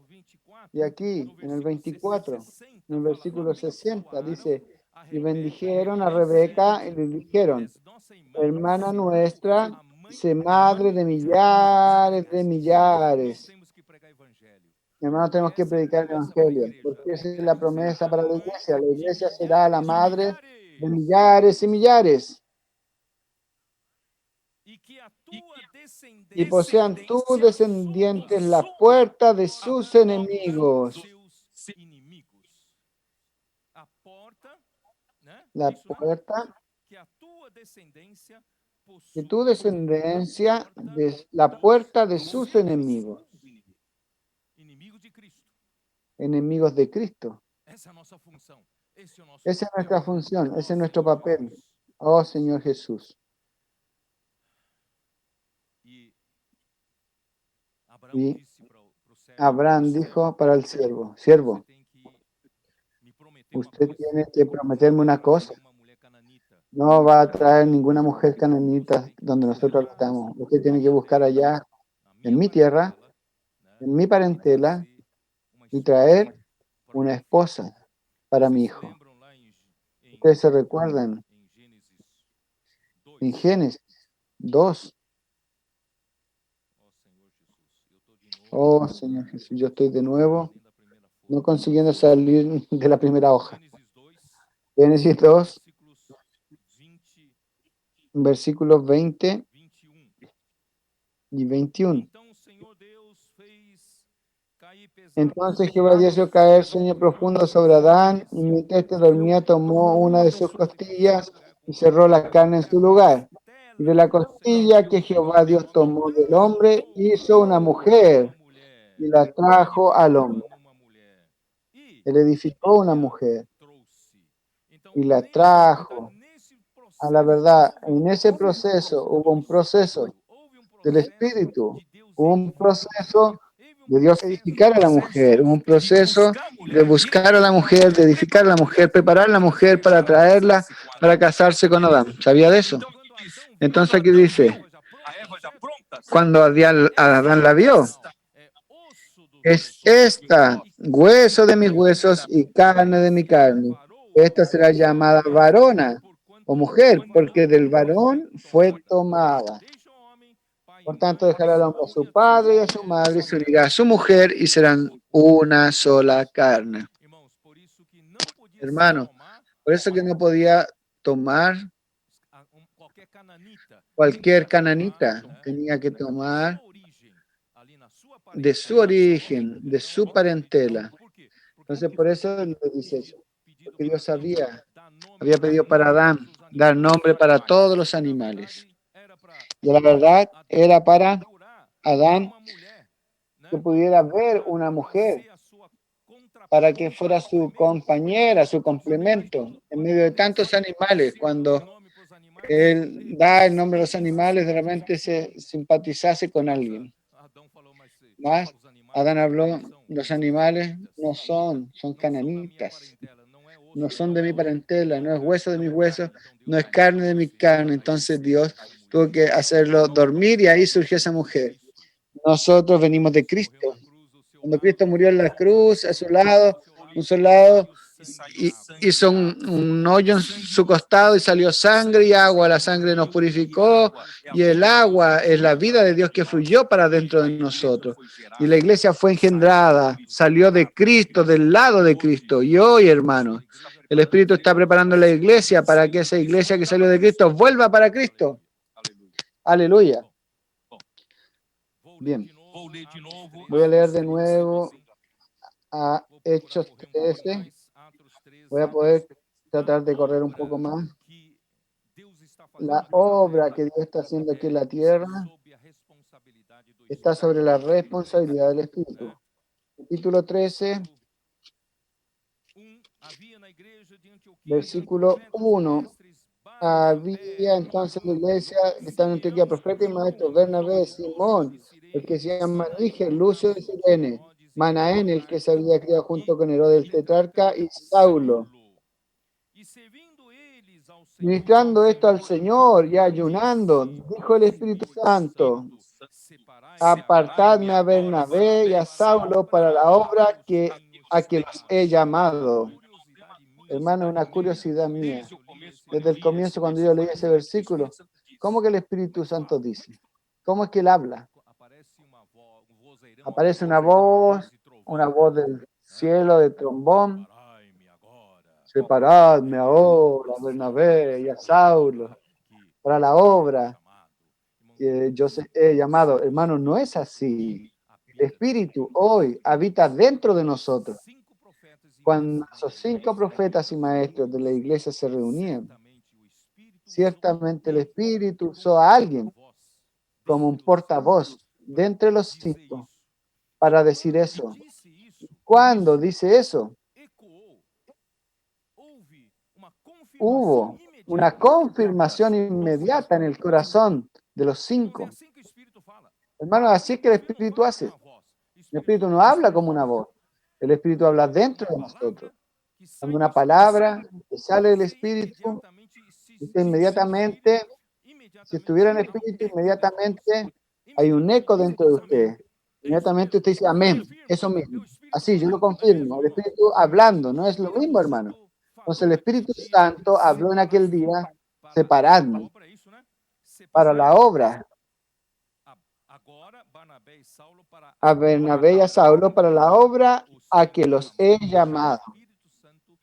Y aquí, en el 24, En el versículo 60 dice, y bendijeron a Rebeca y le dijeron, hermana nuestra, sé madre de millares de millares. Hermano, tenemos que predicar el Evangelio, porque esa es la promesa para la iglesia. La iglesia será la madre de millares y millares. Y posean tus descendientes la puerta de sus enemigos. La puerta de tu descendencia, la puerta de sus enemigos. Enemigos de Cristo. Esa es nuestra función, ese es nuestro papel. Oh Señor Jesús. Y Abraham dijo para el siervo, siervo, usted tiene que prometerme una cosa. No va a traer ninguna mujer cananita donde nosotros estamos. Usted tiene que buscar allá, en mi tierra, en mi parentela, y traer una esposa para mi hijo. Ustedes se recuerdan en Génesis 2. Oh Señor Jesús, yo estoy de nuevo no consiguiendo salir de la primera hoja. Génesis 2, versículos 20 y 21. Entonces Jehová Dios hizo caer sueño profundo sobre Adán, y mientras éste dormía tomó una de sus costillas y cerró la carne en su lugar. Y de la costilla que Jehová Dios tomó del hombre, hizo una mujer y la trajo al hombre. Él edificó una mujer y la trajo a la verdad. En ese proceso hubo un proceso del Espíritu, hubo un proceso de Dios edificar a la mujer, hubo un proceso de buscar a la mujer, de edificar a la mujer, preparar a la mujer para traerla para casarse con Adán. ¿Sabía de eso? Entonces aquí dice, cuando Adán la vio, es esta, hueso de mis huesos y carne de mi carne. Esta será llamada varona o mujer, porque del varón fue tomada. Por tanto, dejará al hombre a su padre y a su madre y se unirá a su mujer y serán una sola carne. Hermano, por eso que no podía tomar cualquier cananita, tenía que tomar de su origen, de su parentela. Entonces, por eso le dice eso, porque Dios había pedido para Adán dar nombre para todos los animales. Y la verdad era para Adán que pudiera ver una mujer para que fuera su compañera, su complemento, en medio de tantos animales. Cuando él da el nombre a los animales, de repente se simpatizase con alguien. Más, Adán habló, los animales no son cananitas, no son de mi parentela, no es hueso de mis huesos, no es carne de mi carne. Entonces Dios tuvo que hacerlo dormir y ahí surgió esa mujer. Nosotros venimos de Cristo. Cuando Cristo murió en la cruz, a su lado, un soldado hizo un hoyo en su costado y salió sangre y agua. La sangre nos purificó y el agua es la vida de Dios que fluyó para dentro de nosotros. Y la iglesia fue engendrada, salió de Cristo, del lado de Cristo. Y hoy, hermanos, el Espíritu está preparando la iglesia para que esa iglesia que salió de Cristo vuelva para Cristo. Aleluya. Bien. Voy a leer de nuevo a Hechos 13. Voy a poder tratar de correr un poco más. La obra que Dios está haciendo aquí en la tierra está sobre la responsabilidad del Espíritu. Capítulo 13, versículo 1. Había entonces en la iglesia que estaba en Antioquía profeta y maestro Bernabé, Simón, el que se llama Níger, Lucio de Sirene, Manaén, el que se había criado junto con Herodes el tetrarca, y Saulo. Ministrando esto al Señor y ayunando, dijo el Espíritu Santo, apartadme a Bernabé y a Saulo para la obra a que los he llamado. Hermano, una curiosidad mía. Desde o começo, quando Desde eu el li esse comienzo, cuando yo leí ese versículo, o Espírito versículo, Santo diz: ¿cómo que el Espíritu Santo dice? ¿Cómo es que él habla? Aparece um vozeirão, Aparece uma voz de una trovão, voz del né? cielo, de trombón. Separai-me agora. Separadme ahora, Esse Bernabé y a é Saulo, que para la eu tenho obra chamado. Irmão, que yo não he é llamado. assim. Hermano, no es así. El Habita Espíritu hoy habita dentro de nosotros. 5 profetas e Cuando mestres esos da 5 igreja profetas y maestros de la iglesia se reunían, certamente o Espírito usou ciertamente el alguém Espíritu como usó a alguien porta-voz como un dentre os 5 portavoz de entre los dizer 5 isso. para E decir quando ele eso. disse isso, Cuando dice eso, ecoou. Houve uma confirmação hubo una imediata confirmación no inmediata en coração el dos 5. corazón de los Irmãos, é 5. assim que o Espírito fala. Hermano, así que O el Espírito não Espíritu fala como hace. uma voz. O El Espírito Espíritu fala no como habla uma como una voz. voz. El Espíritu habla Quando dentro uma de nosotros. palavra que sai Cuando una do Espírito palabra Santo, que sale del você Espíritu, imediatamente, usted se estiver no Espírito, si estuviera imediatamente en el há um Espíritu, eco dentro de você. hay un Imediatamente eco você dentro de diz amém. usted. É isso Inmediatamente mesmo. usted dice Eu amén. confirmo. Eso É mismo. o Espírito Así, yo lo falando. Não é mesmo, confirmo. El irmão? Espíritu hablando, O no es lo mismo, Espírito hermano. Santo Entonces falou el naquele Espíritu dia, Santo habló en aquel día, para a separadme obra, é isso, né? para la Separai obra agora Barnabé e Saulo para a a Bernabé y a obra Saulo para la obra os a tenho que los he chamado. llamado. O Espírito Santo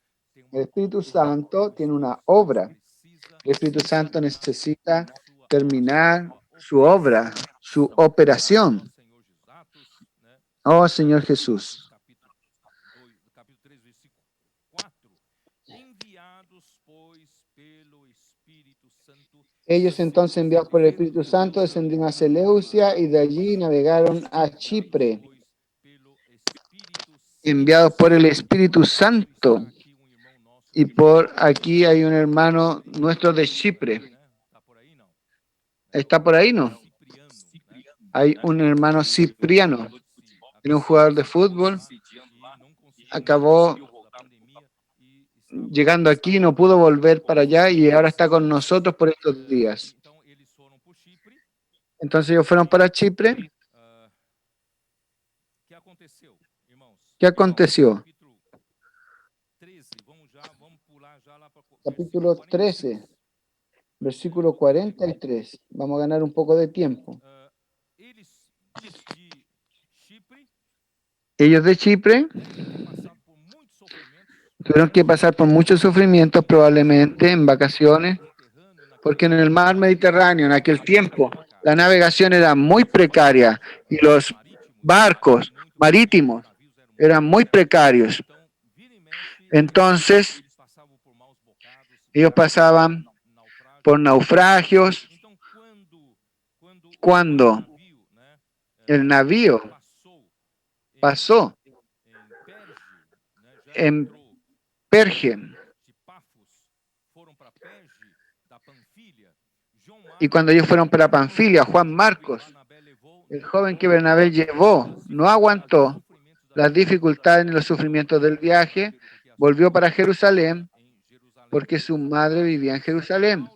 El Espíritu Santo tem tiene uma una obra. obra. El Espíritu Santo necesita Sua terminar sua su obra, su operación. Senhor Jesus. Atos, né? Oh Señor Jesús. Capítulo 3, versículo 4. Enviados, pois, pelo Espírito Santo, Ellos entonces enviados por el Espíritu Santo descendieron a Seleucia y de allí navegaron a Chipre. pelo Espírito Enviados por el Espíritu Santo. Está aqui um irmão nosso Y de por aquí hay un hermano nuestro de Chipre. né? Tá por aí não? ¿Está por ahí, no? Cipriano, né? Hay un hermano Cipriano. Era un jugador de fútbol. E não conseguiu Acabó por causa da pandemia e estava llegando aquí, no pudo volver para allá y ahora está con nosotros por estos días. Então eles foram por Chipre. Entonces ellos fueron para Chipre. Que aconteceu, irmãos? ¿Qué aconteció? Capítulo 13, vamos pular já lá para Capítulo 13, versículo 43. Vamos a ganar un poco de tiempo. Eles de Chipre Ellos de Chipre devem ter passado por muitos sofrimentos, tuvieron que pasar por muchos sufrimientos, probablemente en vacaciones, Mediterrâneo naquele porque en el mar Mediterráneo en aquel tiempo la navegación era muy precaria y los barcos marítimos eran muy precarios. Então, vira e mexe, Entonces eles passavam por maus bocados, ellos pasaban naufrágios. por naufragios. Então, quando Cuando o navio, né, el navío pasó em Perge, né, já en entrou Perge de Pafos, foram para Perge da Panfilia. João y cuando ellos fueron para Panfilia, Juan Marcos, Barnabé levou, el joven que Bernabé llevó, no aguantó las dificultades ni los sufrimientos del viaje, volvió para Jerusalén porque su madre vivía en Jerusalén.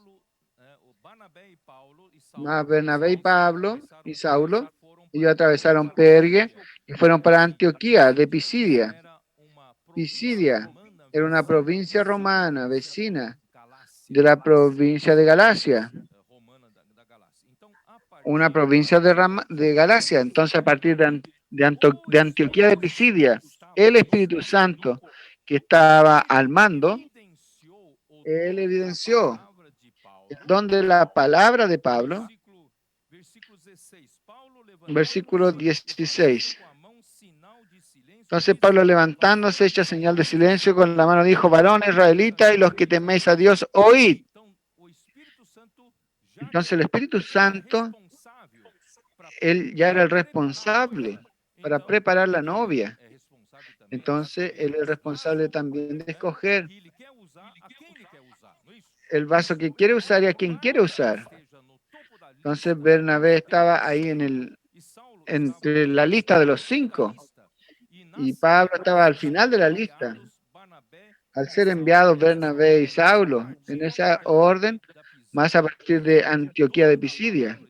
Más Bernabé y Pablo y Saulo, ellos atravesaron Pergue y fueron para Antioquía de Pisidia. Pisidia era una provincia romana vecina de la provincia de Galacia, una provincia de Galacia. Entonces, a partir de Antioquía de Pisidia, el Espíritu Santo que estaba al mando, él evidenció donde la palabra de Pablo, versículo 16. Entonces Pablo levantándose, echa señal de silencio con la mano, dijo: varón israelita y los que teméis a Dios, oíd. Entonces el Espíritu Santo, él ya era el responsable para preparar la novia. Entonces él es el responsable también de escoger el vaso que quiere usar y a quien quiere usar. Entonces Bernabé estaba ahí entre la lista de los 5 y Pablo estaba al final de la lista. Al ser enviados Bernabé y Saulo en esa orden, más a partir de Antioquía de Pisidia,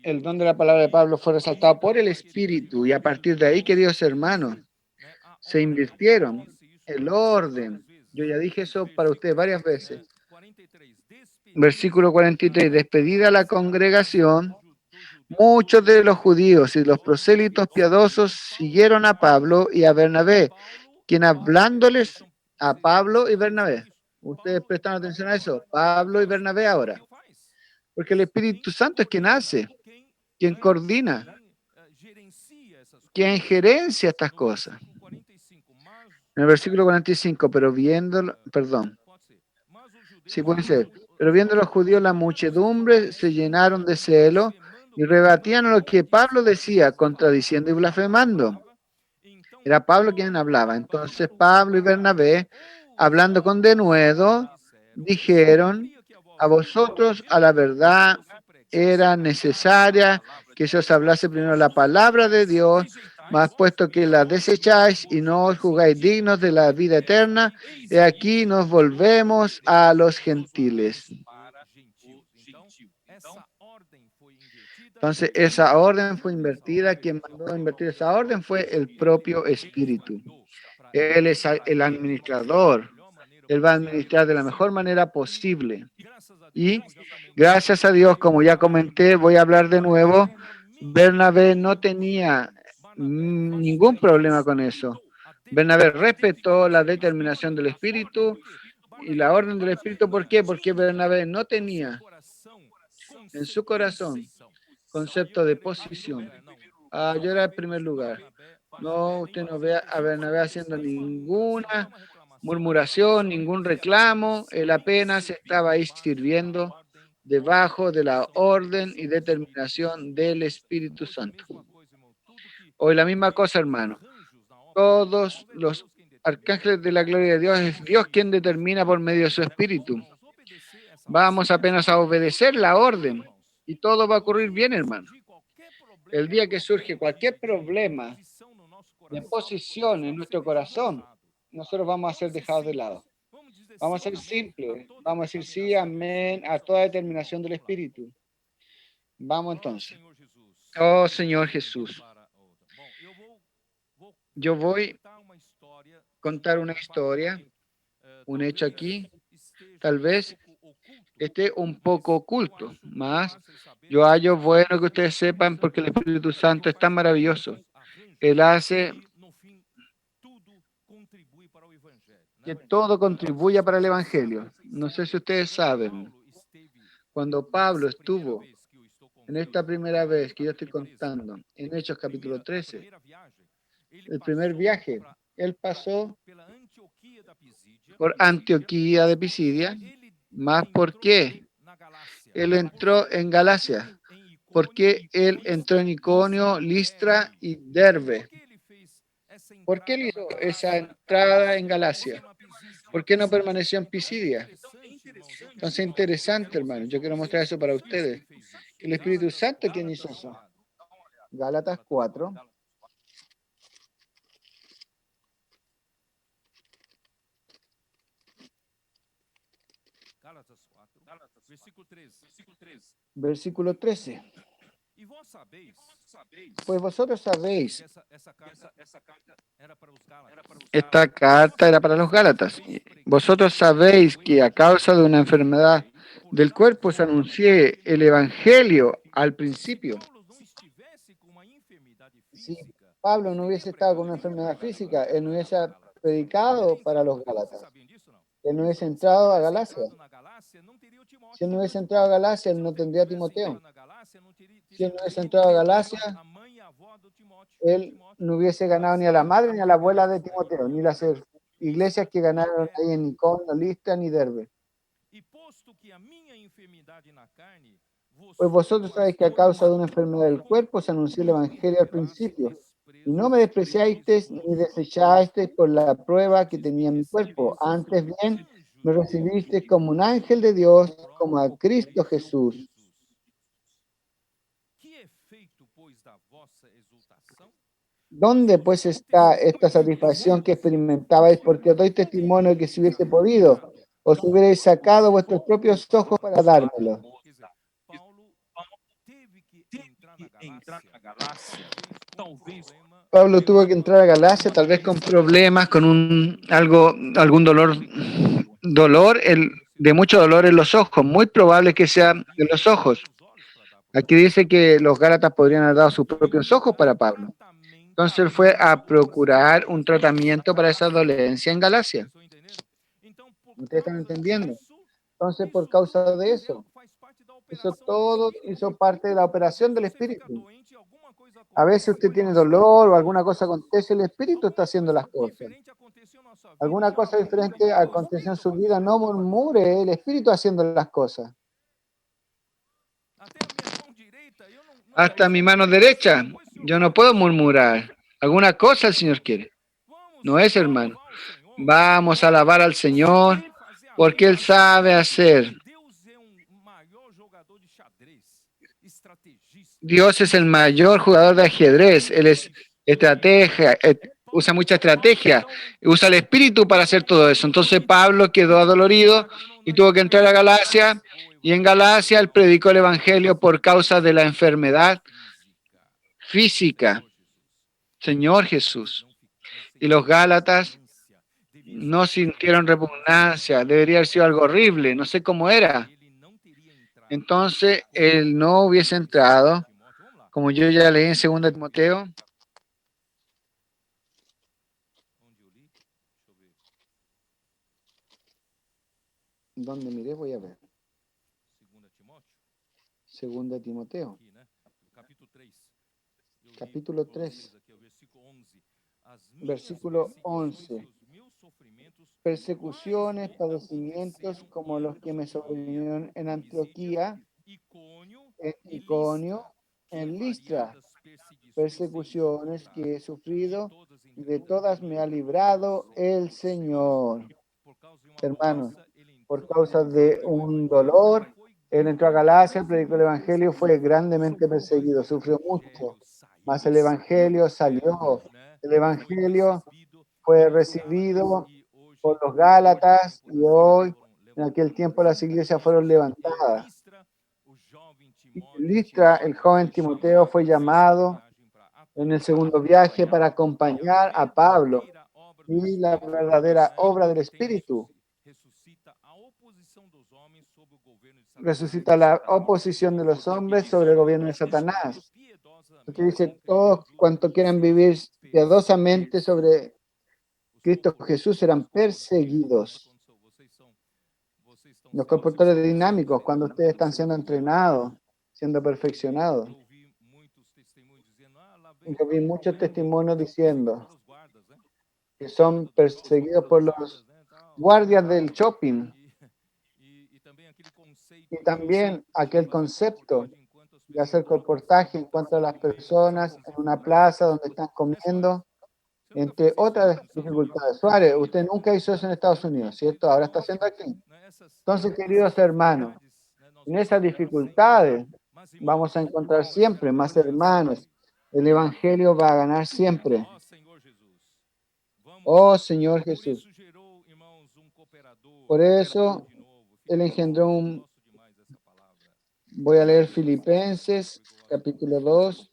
el don de la palabra de Pablo fue resaltado por el Espíritu y a partir de ahí, queridos hermanos, se invirtieron el orden. Yo ya dije eso para ustedes varias veces. Versículo 43. Despedida la congregación, muchos de los judíos y los prosélitos piadosos siguieron a Pablo y a Bernabé, quien hablándoles a Pablo y Bernabé. Ustedes prestan atención a eso. Pablo y Bernabé ahora. Porque el Espíritu Santo es quien hace, quien coordina, quien gerencia estas cosas. En el versículo 45, pero viéndolo, perdón, sí puede ser, pero viendo los judíos la muchedumbre se llenaron de celo y rebatían lo que Pablo decía, contradiciendo y blasfemando. Era Pablo quien hablaba. Entonces Pablo y Bernabé, hablando con denuedo, dijeron, a vosotros a la verdad era necesaria que se os hablase primero la palabra de Dios, mas puesto que la desecháis y no os jugáis dignos de la vida eterna, he aquí nos volvemos a los gentiles. Entonces, esa orden fue invertida. Quien mandó a invertir esa orden fue el propio Espíritu. Él es el administrador. Él va a administrar de la mejor manera posible. Y gracias a Dios, como ya comenté, voy a hablar de nuevo, Bernabé no tenía ningún problema con eso. Bernabé respetó la determinación del Espíritu y la orden del Espíritu. ¿Por qué? Porque Bernabé no tenía en su corazón concepto de posición. Yo era el primer lugar. No, usted no ve a Bernabé haciendo ninguna murmuración, ningún reclamo. Él apenas estaba ahí sirviendo debajo de la orden y determinación del Espíritu Santo. Hoy la misma cosa, hermano. Todos los arcángeles de la gloria de Dios es Dios quien determina por medio de su Espíritu. Vamos apenas a obedecer la orden y todo va a ocurrir bien, hermano. El día que surge cualquier problema de posición en nuestro corazón, nosotros vamos a ser dejados de lado. Vamos a ser simples, vamos a decir sí, amén, a toda determinación del Espíritu. Vamos entonces. Oh Señor Jesús, yo voy a contar una historia, un hecho aquí, tal vez esté un poco oculto, más yo hallo bueno que ustedes sepan porque el Espíritu Santo es tan maravilloso. Él hace que todo contribuya para el Evangelio. No sé si ustedes saben, cuando Pablo estuvo en esta primera vez que yo estoy contando, en Hechos capítulo 13, el primer viaje, él pasó por Antioquía de Pisidia, más ¿por qué? Él entró en Galacia, porque él entró en Iconio, Listra y Derbe. ¿Por qué él hizo esa entrada en Galacia? ¿Por qué no permaneció en Pisidia? Entonces, interesante, hermano. Yo quiero mostrar eso para ustedes. El Espíritu Santo, ¿quién hizo eso? Gálatas 4. Versículo 13. Pues vosotros sabéis, esta carta era para los Gálatas. Vosotros sabéis que a causa de una enfermedad del cuerpo os anuncié el Evangelio al principio. Si Pablo no hubiese estado con una enfermedad física, él no hubiese predicado para los Gálatas. Él no hubiese entrado a Galacia. Si él no hubiese entrado a Galacia, él no tendría a Timoteo. Si él no hubiese entrado a Galacia, él no hubiese ganado ni a la madre ni a la abuela de Timoteo, ni las iglesias que ganaron ahí en Iconio, Listra ni Derbe. Pues vosotros sabéis que a causa de una enfermedad del cuerpo se anunció el Evangelio al principio. Y no me despreciasteis ni desechasteis por la prueba que tenía mi cuerpo. Antes bien, me recibisteis como un ángel de Dios, como a Cristo Jesús. ¿Dónde pues está esta satisfacción que experimentabais? Porque os doy testimonio de que si hubiese podido, os hubierais sacado vuestros propios ojos para dármelo. Pablo tuvo que entrar a Galacia, tal vez con problemas, con algún dolor, de mucho dolor en los ojos. Muy probable que sea en los ojos. Aquí dice que los Gálatas podrían haber dado sus propios ojos para Pablo. Entonces él fue a procurar un tratamiento para esa dolencia en Galacia. ¿Ustedes están entendiendo? Entonces, por causa de eso, hizo parte de la operación del Espíritu. A veces usted tiene dolor o alguna cosa acontece, el Espíritu está haciendo las cosas. Alguna cosa diferente aconteció en su vida, no murmure, el Espíritu haciendo las cosas. Hasta mi mano derecha, yo no puedo murmurar. Alguna cosa el Señor quiere. No es, hermano. Vamos a alabar al Señor porque Él sabe hacer. Dios es el mayor jugador de ajedrez. Él es estratega, usa mucha estrategia, usa el espíritu para hacer todo eso. Entonces Pablo quedó adolorido y tuvo que entrar a Galacia, y en Galacia él predicó el evangelio por causa de la enfermedad física. Señor Jesús. Y los Gálatas no sintieron repugnancia, debería haber sido algo horrible, no sé cómo era. Entonces él no hubiese entrado, como yo ya leí en 2 Timoteo. ¿Dónde miré? Voy a ver. 2 Timoteo. Capítulo 3. Versículo 11. Persecuciones, padecimientos como los que me sobrevinieron en Antioquía, en Iconio, en Listra. Persecuciones que he sufrido y de todas me ha librado el Señor. Hermanos, por causa de un dolor, él entró a Galacia, predicó el Evangelio, fue grandemente perseguido, sufrió mucho, mas el Evangelio salió. El Evangelio fue recibido por los Gálatas y hoy, en aquel tiempo, las iglesias fueron levantadas. En Listra, el joven Timoteo fue llamado en el segundo viaje para acompañar a Pablo y la verdadera obra del Espíritu. Resucita la oposición de los hombres sobre el gobierno de Satanás. Porque dice, todos cuantos quieran vivir piadosamente sobre Cristo Jesús serán perseguidos. Los comportadores dinámicos, cuando ustedes están siendo entrenados, siendo perfeccionados. Yo vi muchos testimonios diciendo que son perseguidos por los guardias del shopping. Y también aquel concepto de hacer comportaje en cuanto a las personas en una plaza donde están comiendo, entre otras dificultades. Suárez, usted nunca hizo eso en Estados Unidos, ¿cierto? Ahora está haciendo aquí. Entonces, queridos hermanos, en esas dificultades vamos a encontrar siempre más hermanos. El Evangelio va a ganar siempre. Oh Señor Jesús. Por eso, Él engendró un... Voy a leer Filipenses, capítulo 2.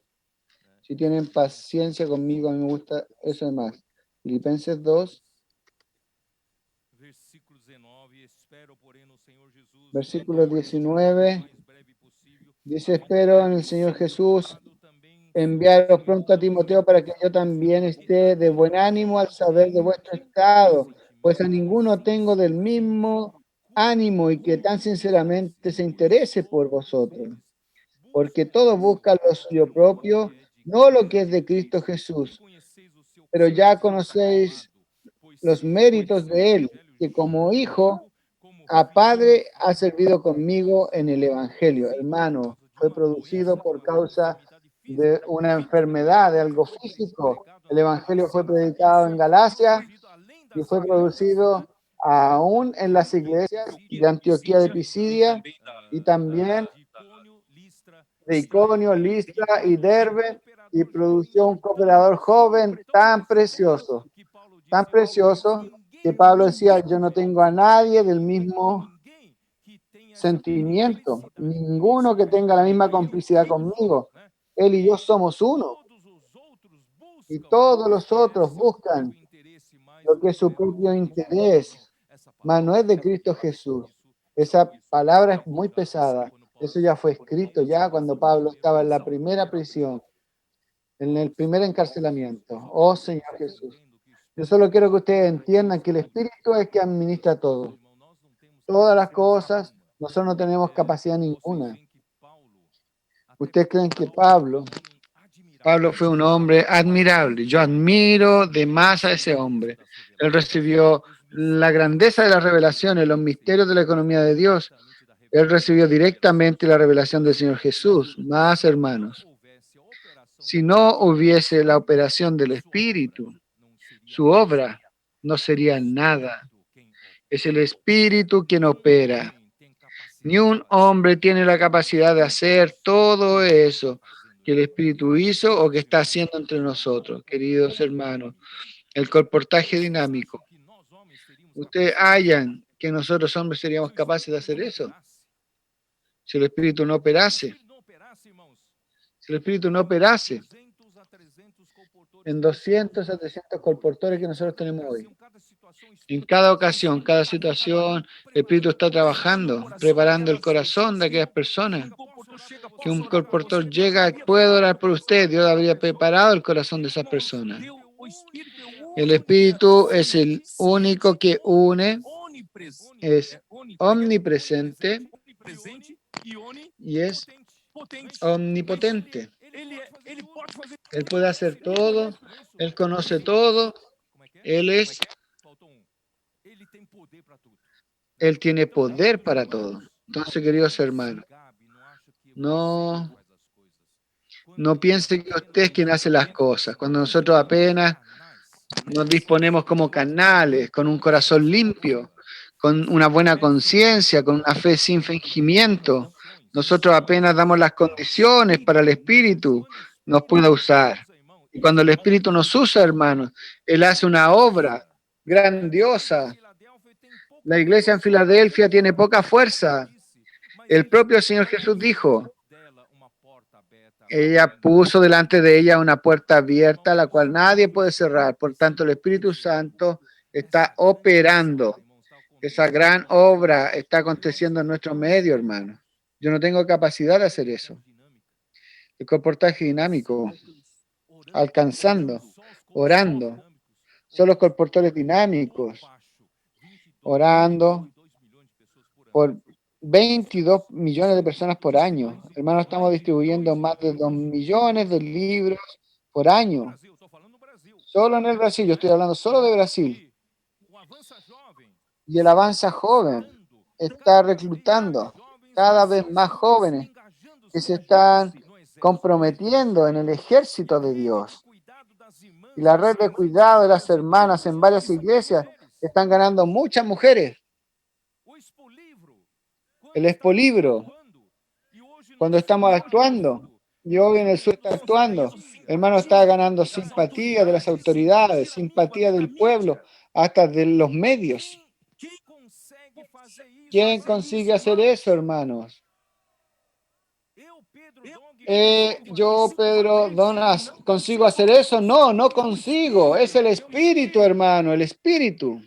Si tienen paciencia conmigo, a mí me gusta eso de más. Filipenses 2. Versículo 19. Dice, espero en el Señor Jesús enviaros pronto a Timoteo para que yo también esté de buen ánimo al saber de vuestro estado, pues a ninguno tengo del mismo ánimo y que tan sinceramente se interese por vosotros, porque todos buscan lo suyo propio, no lo que es de Cristo Jesús, pero ya conocéis los méritos de Él, que como hijo a padre ha servido conmigo en el Evangelio. Hermano, fue producido por causa de una enfermedad, de algo físico. El Evangelio fue predicado en Galacia y fue producido aún en las iglesias de Antioquía de Pisidia y también de Iconio, Listra y Derbe, y produjo un cooperador joven tan precioso que Pablo decía, yo no tengo a nadie del mismo sentimiento, ninguno que tenga la misma complicidad conmigo. Él y yo somos uno. Y todos los otros buscan lo que es su propio interés, mas no es de Cristo Jesús. Esa palabra es muy pesada. Eso ya fue escrito ya cuando Pablo estaba en la primera prisión, en el primer encarcelamiento. Oh Señor Jesús. Yo solo quiero que ustedes entiendan que el Espíritu es que administra todo. Todas las cosas, nosotros no tenemos capacidad ninguna. ¿Ustedes creen que Pablo fue un hombre admirable? Yo admiro de más a ese hombre. Él recibió la grandeza de las revelaciones, los misterios de la economía de Dios. Él recibió directamente la revelación del Señor Jesús. Más hermanos, si no hubiese la operación del Espíritu, su obra no sería nada. Es el Espíritu quien opera. Ni un hombre tiene la capacidad de hacer todo eso que el Espíritu hizo o que está haciendo entre nosotros, queridos hermanos. El comportaje dinámico. Ustedes hallan que nosotros hombres seríamos capaces de hacer eso si el Espíritu no operase. Si el Espíritu no operase en 200 a 300 colportores que nosotros tenemos hoy. En cada ocasión, cada situación, el Espíritu está trabajando, preparando el corazón de aquellas personas. Que un colportor llega, puede orar por usted, Dios habría preparado el corazón de esas personas. El Espíritu es el único que une, es omnipresente y es omnipotente. Él puede hacer todo, Él conoce todo, Él tiene poder para todo. Entonces, queridos hermanos, no piensen que usted es quien hace las cosas. Cuando nosotros apenas nos disponemos como canales, con un corazón limpio, con una buena conciencia, con una fe sin fingimiento, nosotros apenas damos las condiciones para el Espíritu, nos pueda usar. Y cuando el Espíritu nos usa, hermanos, Él hace una obra grandiosa. La iglesia en Filadelfia tiene poca fuerza. El propio Señor Jesús dijo, ella puso delante de ella una puerta abierta, la cual nadie puede cerrar. Por tanto, el Espíritu Santo está operando. Esa gran obra está aconteciendo en nuestro medio, hermano. Yo no tengo capacidad de hacer eso. El comportaje dinámico, alcanzando, orando. Son los comportores dinámicos, orando por 22 millones de personas por año. Hermano, estamos distribuyendo más de 2 millones de libros por año. Solo en el Brasil, yo estoy hablando solo de Brasil. Y el Avanza Joven está reclutando cada vez más jóvenes que se están comprometiendo en el ejército de Dios. Y la red de cuidado de las hermanas en varias iglesias están ganando muchas mujeres. El expolibro, cuando estamos actuando, y hoy en el sur está actuando, hermano, está ganando simpatía de las autoridades, simpatía del pueblo, hasta de los medios. ¿Quién consigue hacer eso, hermanos? Yo, Pedro Donas, ¿consigo hacer eso? No, no consigo. Es el Espíritu, hermano, el Espíritu.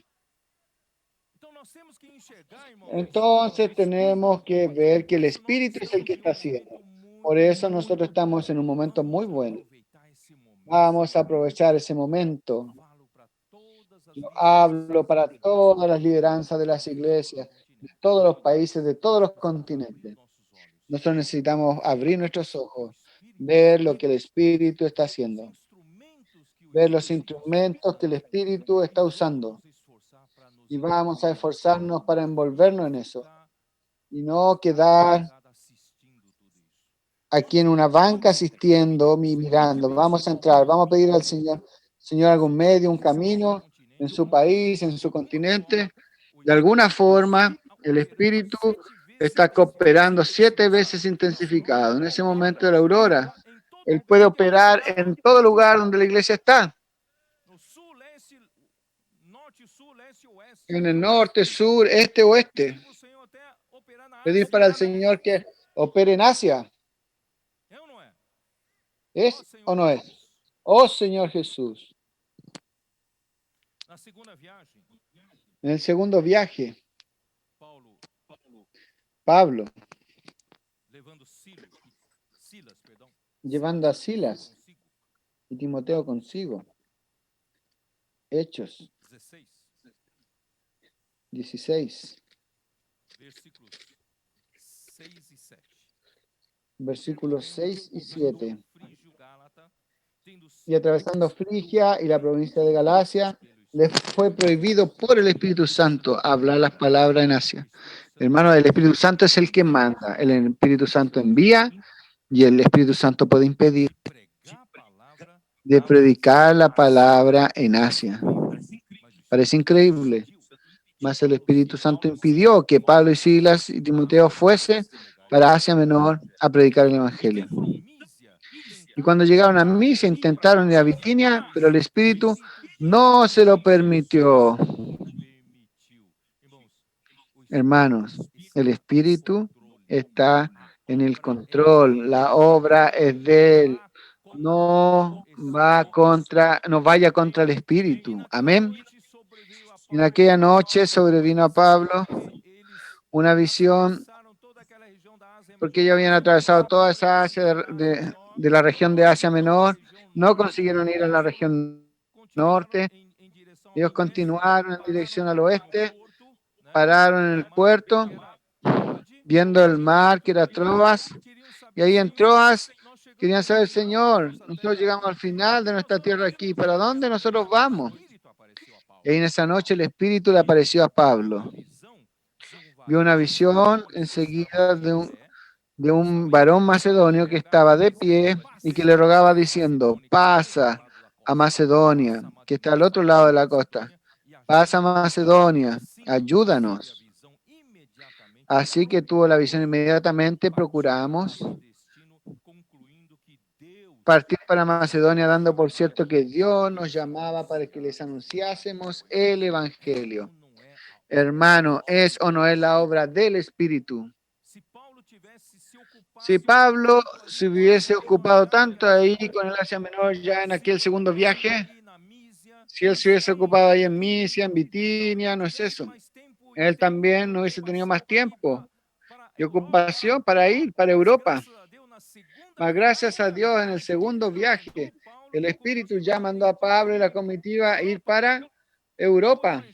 Entonces tenemos que ver que el Espíritu es el que está haciendo. Por eso nosotros estamos en un momento muy bueno. Vamos a aprovechar ese momento. Yo hablo para todas las lideranzas de las iglesias, de todos los países, de todos los continentes. Nosotros necesitamos abrir nuestros ojos, ver lo que el Espíritu está haciendo, ver los instrumentos que el Espíritu está usando. Y vamos a esforzarnos para envolvernos en eso y no quedar aquí en una banca asistiendo, mirando. Vamos a entrar, vamos a pedir al Señor algún medio, un camino en su país, en su continente. De alguna forma, el Espíritu está cooperando 7 veces intensificado. En ese momento de la aurora, Él puede operar en todo lugar donde la iglesia está. En el norte, sur, este, oeste. Pedir para el Señor que opere en Asia. ¿Es o no es? Oh Señor Jesús. Na segunda viagem, En el segundo viaje, Paulo Pablo, levando Silas, perdão, llevando a Silas e Timóteo Silas consigo. y Timoteo consigo. Hechos 16, 16, versículos 6 e 7. versículos 6 y 7. Y Y atravesando Frigia y la provincia de Galacia, les fue prohibido por el Espíritu Santo hablar las palabras en Asia. Hermano, el Espíritu Santo es el que manda. El Espíritu Santo envía y el Espíritu Santo puede impedir de predicar la palabra en Asia. Parece increíble, mas el Espíritu Santo impidió que Pablo y Silas y Timoteo fuesen para Asia Menor a predicar el Evangelio. Y cuando llegaron a Misia intentaron ir a Bitinia, pero el Espíritu no se lo permitió. Hermanos, el Espíritu está en el control, la obra es de Él. No vaya contra el Espíritu. Amén. En aquella noche sobrevino a Pablo una visión, porque ellos habían atravesado toda esa Asia de la región de Asia Menor, no consiguieron ir a la región norte, ellos continuaron en dirección al oeste, pararon en el puerto, viendo el mar que era Troas, y ahí en Troas querían saber, Señor, nosotros llegamos al final de nuestra tierra aquí, ¿para dónde nosotros vamos? Y ahí en esa noche el Espíritu le apareció a Pablo. Vio una visión enseguida de un varón macedonio que estaba de pie y que le rogaba diciendo, pasa a Macedonia, que está al otro lado de la costa. Pasa a Macedonia, ayúdanos. Así que tuvo la visión inmediatamente, procuramos partir para Macedonia, dando por cierto que Dios nos llamaba para que les anunciásemos el Evangelio. Hermano, ¿es o no es la obra del Espíritu? Si Pablo se hubiese ocupado tanto ahí con el Asia Menor ya en aquel segundo viaje, si él se hubiese ocupado ahí en Misia, en Bitinia, no es eso. Él también no hubiese tenido más tiempo y ocupación para ir para Europa. Mas gracias a Dios en el segundo viaje, el Espíritu ya mandó a Pablo y la comitiva a ir para Europa.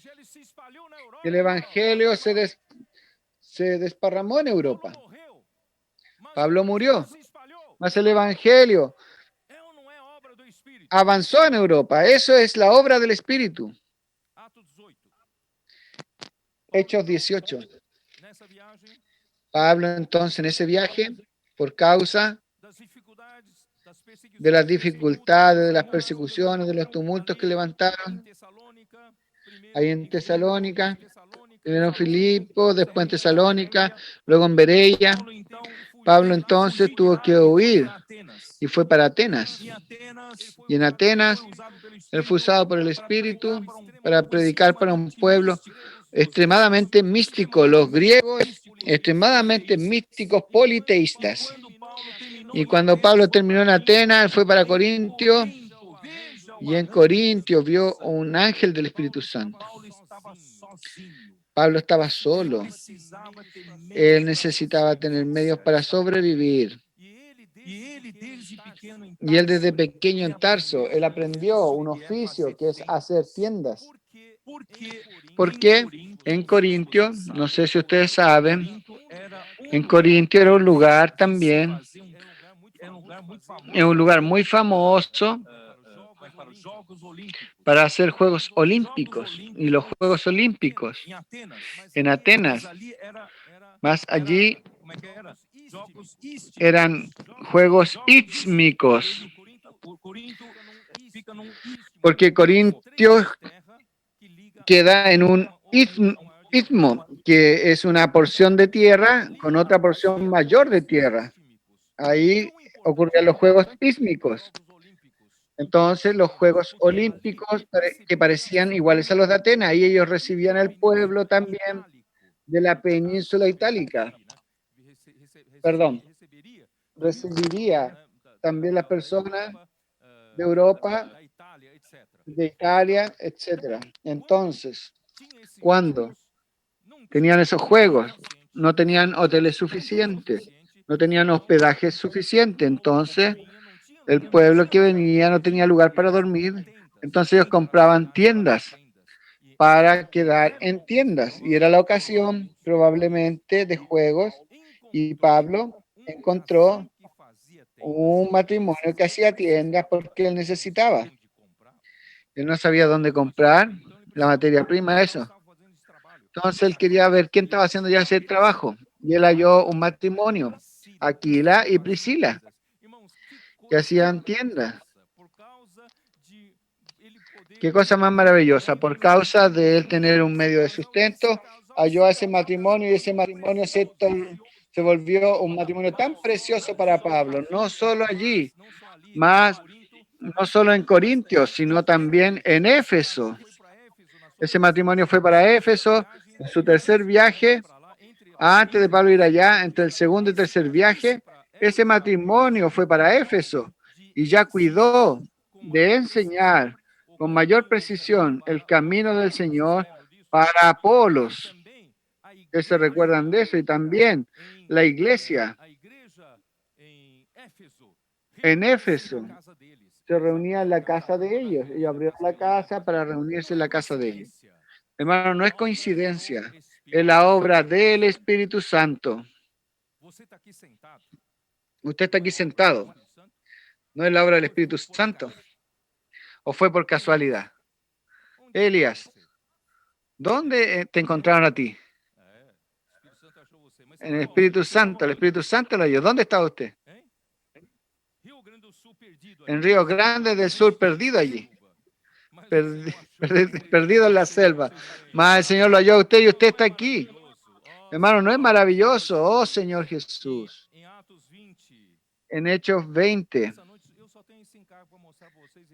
El Evangelio se desparramó en Europa. Pablo murió, mas el Evangelio avanzó en Europa. Eso es la obra del Espíritu. Hechos 18. Pablo entonces en ese viaje, por causa de las dificultades, de las persecuciones, de los tumultos que levantaron ahí en Tesalónica, primero en Filipo, después en Tesalónica, luego en Bereia. Pablo entonces tuvo que huir y fue para Atenas. Y en Atenas él fue usado por el Espíritu para predicar para un pueblo extremadamente místico, los griegos extremadamente místicos politeístas. Y cuando Pablo terminó en Atenas, él fue para Corintio, y en Corintio vio un ángel del Espíritu Santo. Pablo estaba solo. Él necesitaba tener medios para sobrevivir. Y él desde pequeño en Tarso, él aprendió un oficio que es hacer tiendas. Porque en Corintio, no sé si ustedes saben, en Corintio era un lugar también, es un lugar muy famoso para hacer Juegos Olímpicos. Y los Juegos Olímpicos en Atenas, más allí eran Juegos Istmicos, porque Corintio queda en un istmo, que es una porción de tierra con otra porción mayor de tierra. Ahí ocurrían los Juegos Ístmicos. Entonces, los Juegos Olímpicos que parecían iguales a los de Atenas, y ellos recibían el pueblo también de la península itálica. Perdón, recibiría también las personas de Europa, da Itália, etc. de Italia, etc. Entonces, Tinha esses cuando jogos, não tenían tinha esos hotel juegos, suficiente, no tenían hoteles suficientes, no tenían hospedaje suficiente, entonces el pueblo que venía no tenía lugar para dormir, entonces ellos compraban tiendas para quedar en tiendas y era la ocasión probablemente de juegos y Pablo encontró que fazia un matrimonio que hacía tiendas porque él necesitaba. onde comprar. Él no sabía dónde comprar la materia prima, eso. Estava fazendo esse trabalho. Entonces él quería ver quién estaba haciendo ya ese trabajo y él halló un matrimonio, Aquila y Priscila, Irmãos, que que coisa hacían tiendas. maravilhosa. Por causa de ele poder Qué cosa más maravillosa. Por causa de él tener un medio de sustento, halló a ese matrimonio y ese matrimonio se volvió un matrimonio tan precioso para Pablo, no solo allí, não só ali em más Corinto, no solo en Corintios, sino también en Éfeso. foi para Éfeso na sua Ese matrimonio fue para Éfeso viagem, en su tercer viaje. para lá entre Antes de Pablo ir allá, entre el segundo y tercer viaje, ese matrimonio fue para Éfeso y ya cuidó de enseñar con mayor precisión el camino del Señor para Apolos. também a Que se recuerdan de eso, y también la iglesia a igreja em Éfeso en reunia-se Éfeso na casa deles. se reunía en la casa de ellos. Ellos abrieron la casa para reunirse en la casa de ellos. Hermano, no es coincidencia, es la obra del Espíritu Santo. Você está aqui sentado. Usted está aquí sentado, no es la obra del Espíritu Santo. ¿O fue por casualidad? Elías, ¿dónde te encontraron a ti? En el Espíritu Santo. El Espíritu Santo lo halló. ¿Dónde estaba usted? En Río Grande del Sur, perdido allí. Perdido en la selva. Mas el Señor lo halló a usted y usted está aquí. Hermano, ¿no es maravilloso? Oh Señor Jesús. En Hechos 20.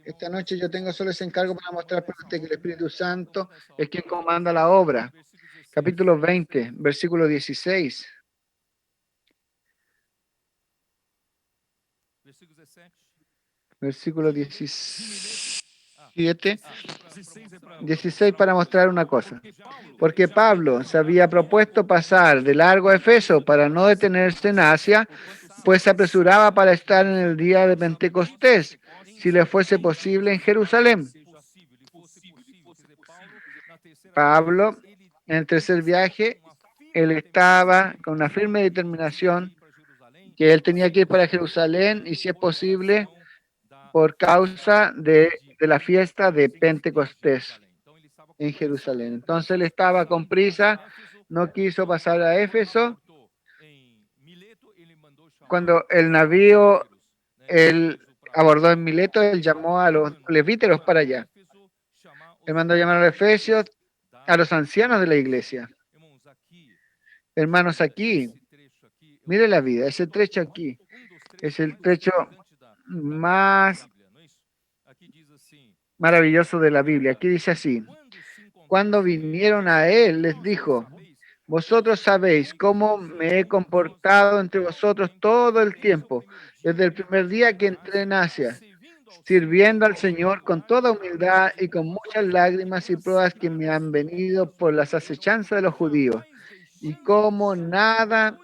Esta noche yo tengo solo ese encargo para mostrar para usted que el Espíritu Santo es quien comanda la obra. Capítulo 20, versículo 16. Versículo 17. 16 para mostrar una cosa. Porque Pablo se había propuesto pasar de largo a Efeso para no detenerse en Asia, pues se apresuraba para estar en el día de Pentecostés, si le fuese posible en Jerusalén. Pablo, en el tercer viaje, él estaba con una firme determinación que él tenía que ir para Jerusalén y si es posible por causa de la fiesta de Pentecostés en Jerusalén. Entonces él estaba con prisa, no quiso pasar a Éfeso. Cuando el navío él abordó en Mileto, él llamó a los levíteros para allá. Él mandó llamar a los efesios, a los ancianos de la iglesia. Hermanos, aquí, mire la vida, ese trecho aquí es el trecho más maravilloso de la Biblia. Aquí dice así: cuando vinieron a él, les dijo: vosotros sabéis cómo me he comportado entre vosotros todo el tiempo, desde el primer día que entré en Asia, sirviendo al Señor con toda humildad y con muchas lágrimas y pruebas que me han venido por las acechanzas de los judíos, y como nada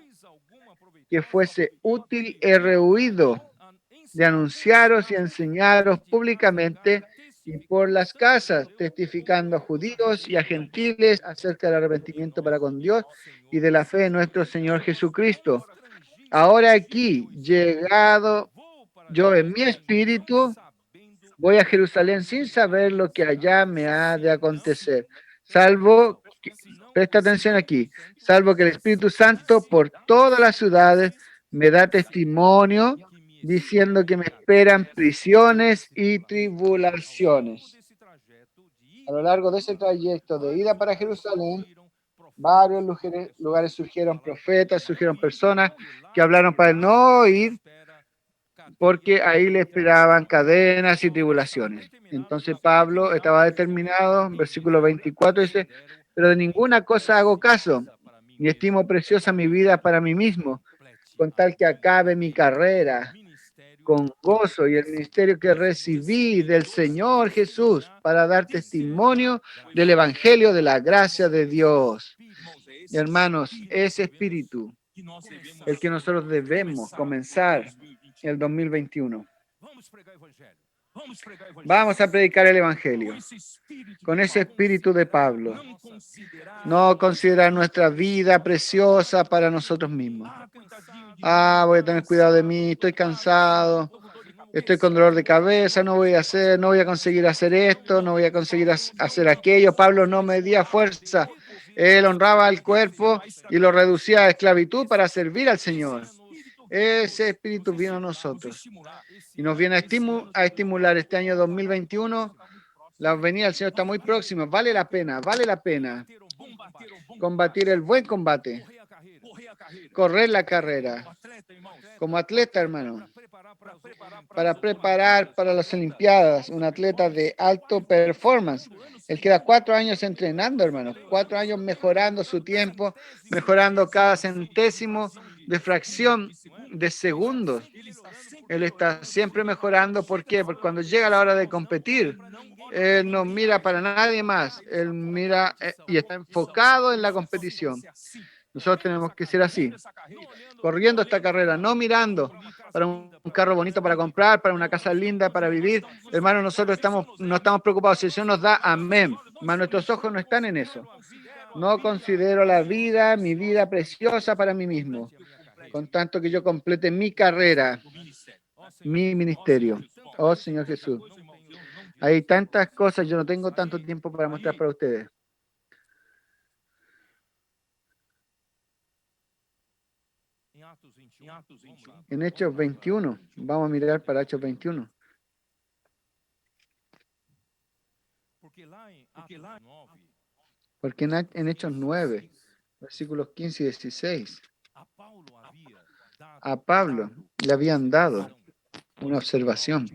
que fuese útil he rehuido de anunciaros y enseñaros públicamente y por las casas, testificando a judíos y a gentiles acerca del arrepentimiento para con Dios y de la fe de nuestro Señor Jesucristo. Ahora aquí, llegado yo en mi espíritu, voy a Jerusalén sin saber lo que allá me ha de acontecer, salvo, presta atención aquí, salvo que el Espíritu Santo por todas las ciudades me da testimonio diciendo que me esperan prisiones y tribulaciones. A lo largo de ese trayecto de ida para Jerusalén, varios lugares surgieron profetas, surgieron personas que hablaron para no ir porque ahí le esperaban cadenas y tribulaciones. Entonces Pablo estaba determinado, versículo 24 dice: pero de ninguna cosa hago caso, ni estimo preciosa mi vida para mí mismo, con tal que acabe mi carrera con gozo y el ministerio que recibí del Señor Jesús para dar testimonio del Evangelio de la gracia de Dios. Hermanos, ese espíritu, el que nosotros debemos comenzar el 2021. Vamos a predicar el Evangelio con ese espíritu de Pablo. No considerar nuestra vida preciosa para nosotros mismos. Voy a tener cuidado de mí, estoy cansado, estoy con dolor de cabeza, no voy a conseguir hacer esto, no voy a conseguir hacer aquello. Pablo no medía fuerza. Él honraba al cuerpo y lo reducía a esclavitud para servir al Señor. Ese espíritu vino a nosotros y nos viene a estimular este año 2021. La venida del Señor está muy próxima. Vale la pena combatir el buen combate, correr la carrera como atleta, hermano, para preparar para las Olimpiadas, un atleta de alto performance. Él queda 4 años entrenando, hermano, 4 años mejorando su tiempo, mejorando cada centésimo de fracción de segundos. Él está siempre mejorando. ¿Por qué? Porque cuando llega la hora de competir, él no mira para nadie más. Él mira y está enfocado en la competición. Nosotros tenemos que ser así, corriendo esta carrera, no mirando para un carro bonito para comprar, para una casa linda para vivir. Hermano, nosotros no estamos preocupados. Si el Señor nos da, amén. Mas nuestros ojos no están en eso. No considero la vida, mi vida preciosa para mí mismo, con tanto que yo complete mi carrera, mi ministerio. Oh, Señor Jesús. Hay tantas cosas, yo no tengo tanto tiempo para mostrar para ustedes. En Hechos 21, vamos a mirar para Hechos 21. Porque en Hechos 9, versículos 15 y 16, a Pablo le habían dado una observación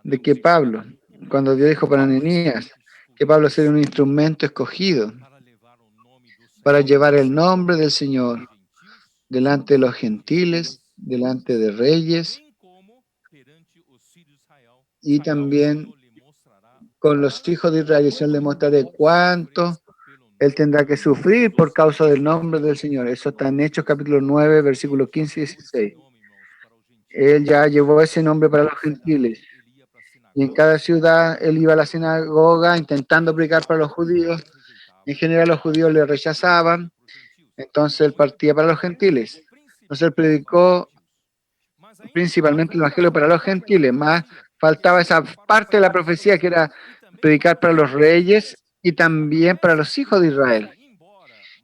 de que Pablo, cuando Dios dijo para Ananías, que Pablo sería un instrumento escogido para llevar el nombre del Señor delante de los gentiles, delante de reyes y también con los hijos de Israel. El Señor le mostraré cuánto él tendrá que sufrir por causa del nombre del Señor. Eso está en Hechos capítulo 9, versículos 15 y 16. Él ya llevó ese nombre para los gentiles. Y en cada ciudad él iba a la sinagoga intentando predicar para los judíos. En general los judíos le rechazaban. Entonces él partía para los gentiles. Entonces él predicó principalmente el evangelio para los gentiles, más faltaba esa parte de la profecía que era predicar para los reyes y también para los hijos de Israel.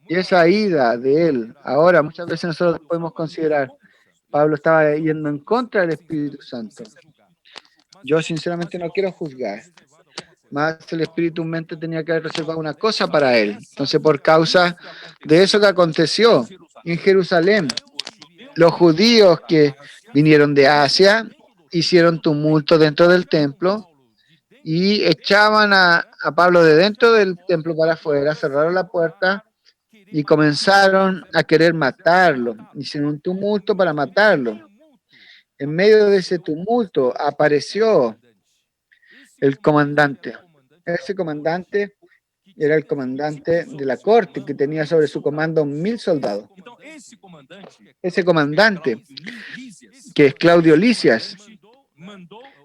Y esa ida de él, ahora muchas veces nosotros podemos considerar, Pablo estaba yendo en contra del Espíritu Santo. Yo sinceramente no quiero juzgar, más el Espíritu mente tenía que haber reservado una cosa para él. Entonces, por causa de eso que aconteció en Jerusalén, los judíos que vinieron de Asia hicieron tumulto dentro del templo y echaban a Pablo de dentro del templo para afuera, cerraron la puerta y comenzaron a querer matarlo. Hicieron un tumulto para matarlo. En medio de ese tumulto apareció el comandante. Ese comandante era el comandante de la corte que tenía sobre su comando 1,000 soldados. Ese comandante, que es Claudio Lisias,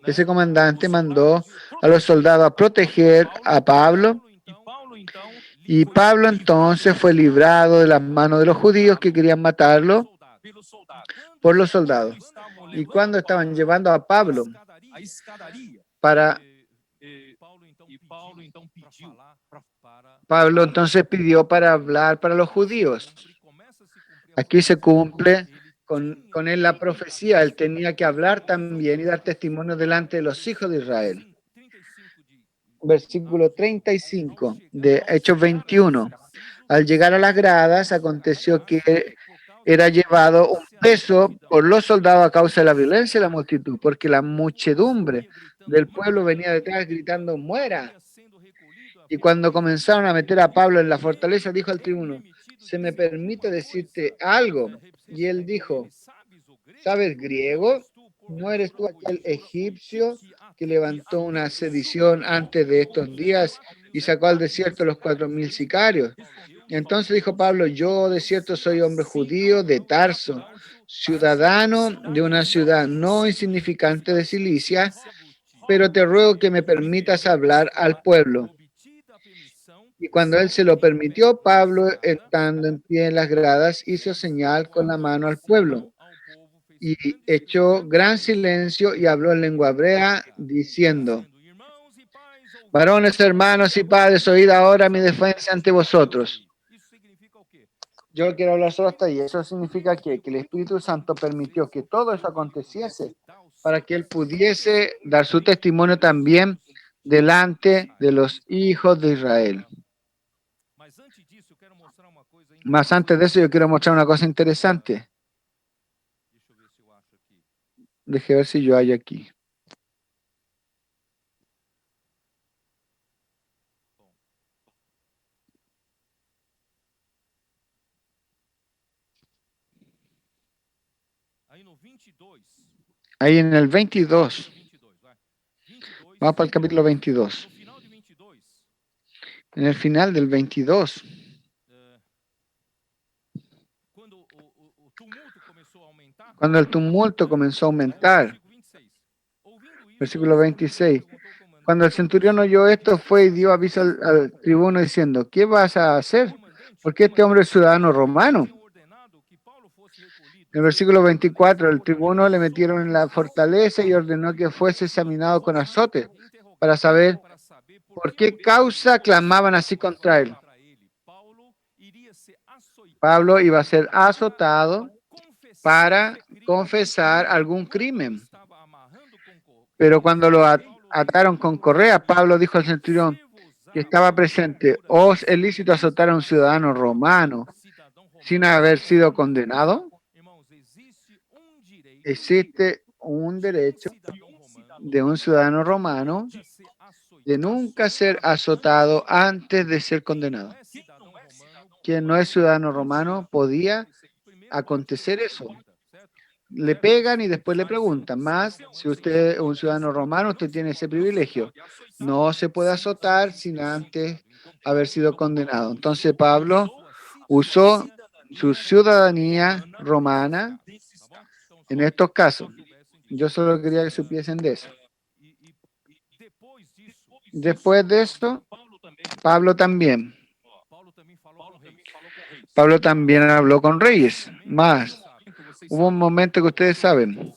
ese comandante mandó a los soldados a proteger a Pablo, y Pablo entonces fue librado de las manos de los judíos que querían matarlo por los soldados. Y cuando estaban llevando a Pablo Pablo entonces pidió para hablar para los judíos. Aquí se cumple con él la profecía. Él tenía que hablar también y dar testimonio delante de los hijos de Israel. Versículo 35 de Hechos 21. Al llegar a las gradas, aconteció que era llevado un preso por los soldados a causa de la violencia de la multitud, porque la muchedumbre del pueblo venía detrás gritando, ¡muera! Y cuando comenzaron a meter a Pablo en la fortaleza, dijo al tribuno, ¿se me permite decirte algo? Y él dijo, ¿sabes griego? ¿No eres tú aquel egipcio que levantó una sedición antes de estos días y sacó al desierto los 4.000 sicarios? Entonces dijo Pablo, yo de cierto soy hombre judío de Tarso, ciudadano de una ciudad no insignificante de Cilicia, pero te ruego que me permitas hablar al pueblo. Y cuando él se lo permitió, Pablo, estando en pie en las gradas, hizo señal con la mano al pueblo y echó gran silencio y habló en lengua hebrea, diciendo, varones, hermanos y padres, oíd ahora mi defensa ante vosotros. Yo quiero hablar solo hasta ahí. Eso significa que el Espíritu Santo permitió que todo eso aconteciese para que él pudiese dar su testimonio también delante de los hijos de Israel. Más antes de eso, yo quiero mostrar una cosa interesante. Deje ver si yo hay aquí. Ahí en el 22. Vamos para el capítulo 22. En el final del 22. Cuando el tumulto comenzó a aumentar. Versículo 26. Cuando el centurión oyó esto, fue y dio aviso al tribuno diciendo, ¿qué vas a hacer? Porque este hombre es ciudadano romano. En el versículo 24, el tribuno le metieron en la fortaleza y ordenó que fuese examinado con azotes para saber por qué causa clamaban así contra él. Pablo iba a ser azotado para confesar algún crimen. Pero cuando lo ataron con correa, Pablo dijo al centurión que estaba presente, ¿os es lícito azotar a un ciudadano romano sin haber sido condenado? Existe un derecho de un ciudadano romano de nunca ser azotado antes de ser condenado. Quien no es ciudadano romano podía acontecer eso. Le pegan y después le preguntan. Más, si usted es un ciudadano romano, usted tiene ese privilegio. No se puede azotar sin antes haber sido condenado. Entonces Pablo usó su ciudadanía romana en estos casos. Yo solo quería que supiesen de eso. Después de eso, Pablo también habló con reyes. Más, hubo un momento que ustedes saben,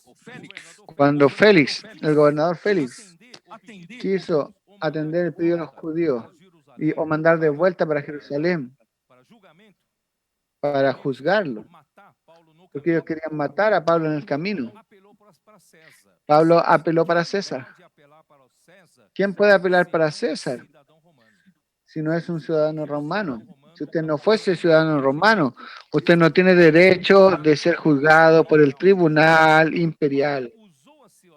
cuando Félix, el gobernador Félix, quiso atender el pedido de los judíos o mandar de vuelta para Jerusalén para juzgarlo, porque ellos querían matar a Pablo en el camino. Pablo apeló para César. ¿Quién puede apelar para César si no es un ciudadano romano? Si usted no fuese ciudadano romano, usted no tiene derecho de ser juzgado por el tribunal imperial.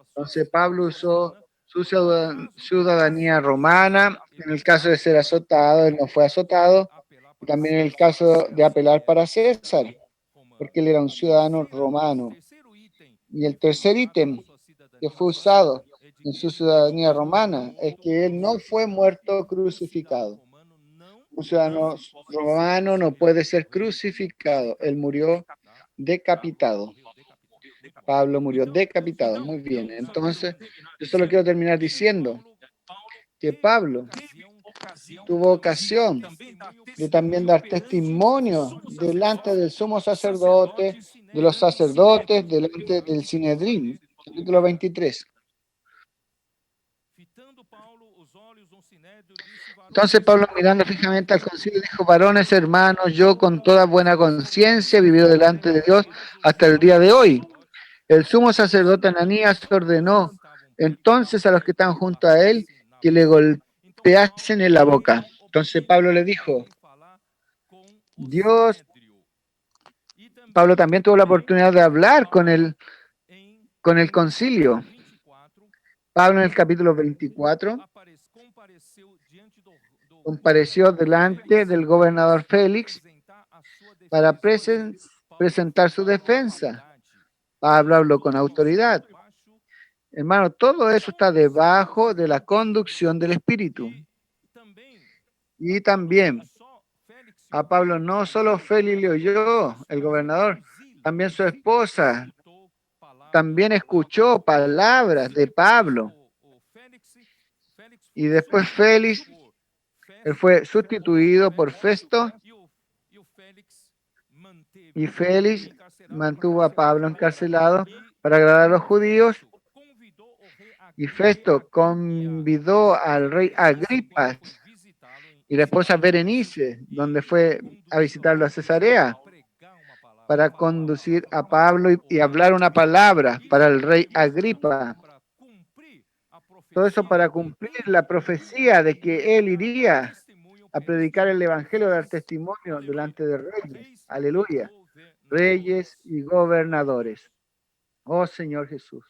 Entonces Pablo usó su ciudadanía romana. En el caso de ser azotado, él no fue azotado. Y también en el caso de apelar para César, porque él era un ciudadano romano. Y el tercer ítem que fue usado en su ciudadanía romana es que él no fue muerto crucificado. Un ciudadano romano no puede ser crucificado. Él murió decapitado. Pablo murió decapitado. Muy bien. Entonces, yo solo quiero terminar diciendo que Pablo tuvo ocasión de también dar testimonio delante del sumo sacerdote, de los sacerdotes, delante del Sinedrín. Capítulo 23. Entonces Pablo, mirando fijamente al concilio, dijo, varones hermanos, yo con toda buena conciencia he vivido delante de Dios hasta el día de hoy. El sumo sacerdote Ananías ordenó entonces a los que estaban junto a él que le golpeasen en la boca. Entonces Pablo le dijo, Pablo también tuvo la oportunidad de hablar con el concilio. Pablo en el capítulo 24 compareció delante del gobernador Félix para presentar su defensa. Pablo habló con autoridad. Hermano, todo eso está debajo de la conducción del Espíritu. Y también a Pablo no solo Félix le oyó, el gobernador, también su esposa, también escuchó palabras de Pablo. Y después Félix, él fue sustituido por Festo, y Félix mantuvo a Pablo encarcelado para agradar a los judíos, y Festo convidó al rey Agripa y la esposa Berenice, donde fue a visitarlo a Cesarea, para conducir a Pablo y hablar una palabra para el rey Agripa. Todo eso para cumplir la profecía de que él iría a predicar el evangelio, dar testimonio delante de reyes. Aleluya. Reyes y gobernadores. Oh Señor Jesús.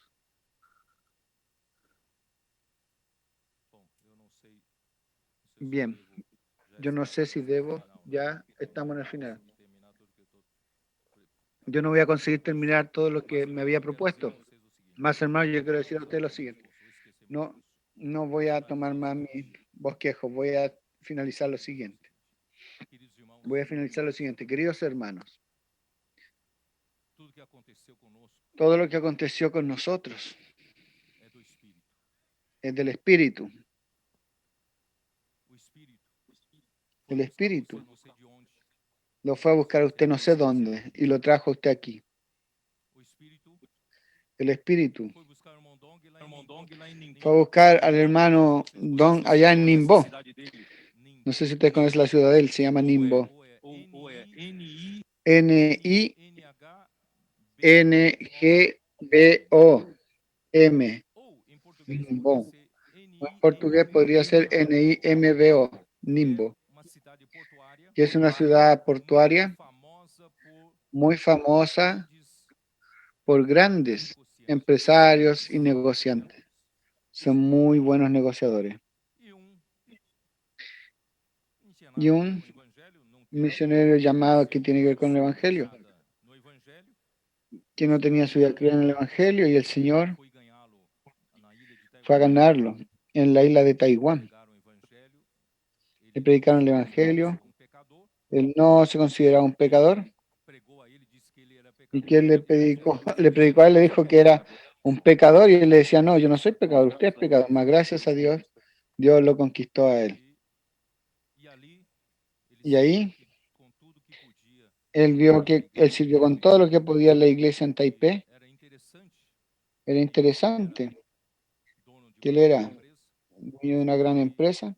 Bien, yo no sé si debo, ya estamos en el final. Yo no voy a conseguir terminar todo lo que me había propuesto. Más hermano, yo quiero decir a ustedes lo siguiente. No voy a tomar más mi bosquejo, voy a finalizar lo siguiente. Queridos hermanos, todo lo que aconteció con nosotros es del Espíritu. El Espíritu lo fue a buscar a usted no sé dónde y lo trajo a usted aquí. El Espíritu fue a buscar al hermano Don allá en Nimbo. No sé si usted conoce la ciudad de él, se llama Nimbo. N-I-N-G-B-O-M. Nimbo. En portugués podría ser N-I-M-B-O. Nimbo. Que es una ciudad portuaria muy famosa por grandes empresarios y negociantes. Son muy buenos negociadores. Y un misionero llamado que tiene que ver con el Evangelio, que no tenía su vida creer en el Evangelio, y el Señor fue a ganarlo en la isla de Taiwán. Le predicaron el Evangelio. Él no se consideraba un pecador. Y que él le predicó a él, le dijo que era un pecador, y él le decía, no, yo no soy pecador, usted es pecador. Más gracias a Dios, Dios lo conquistó a él. Y ahí él vio que él sirvió con todo lo que podía en la iglesia en Taipei. Era interesante que él era dueño de una gran empresa,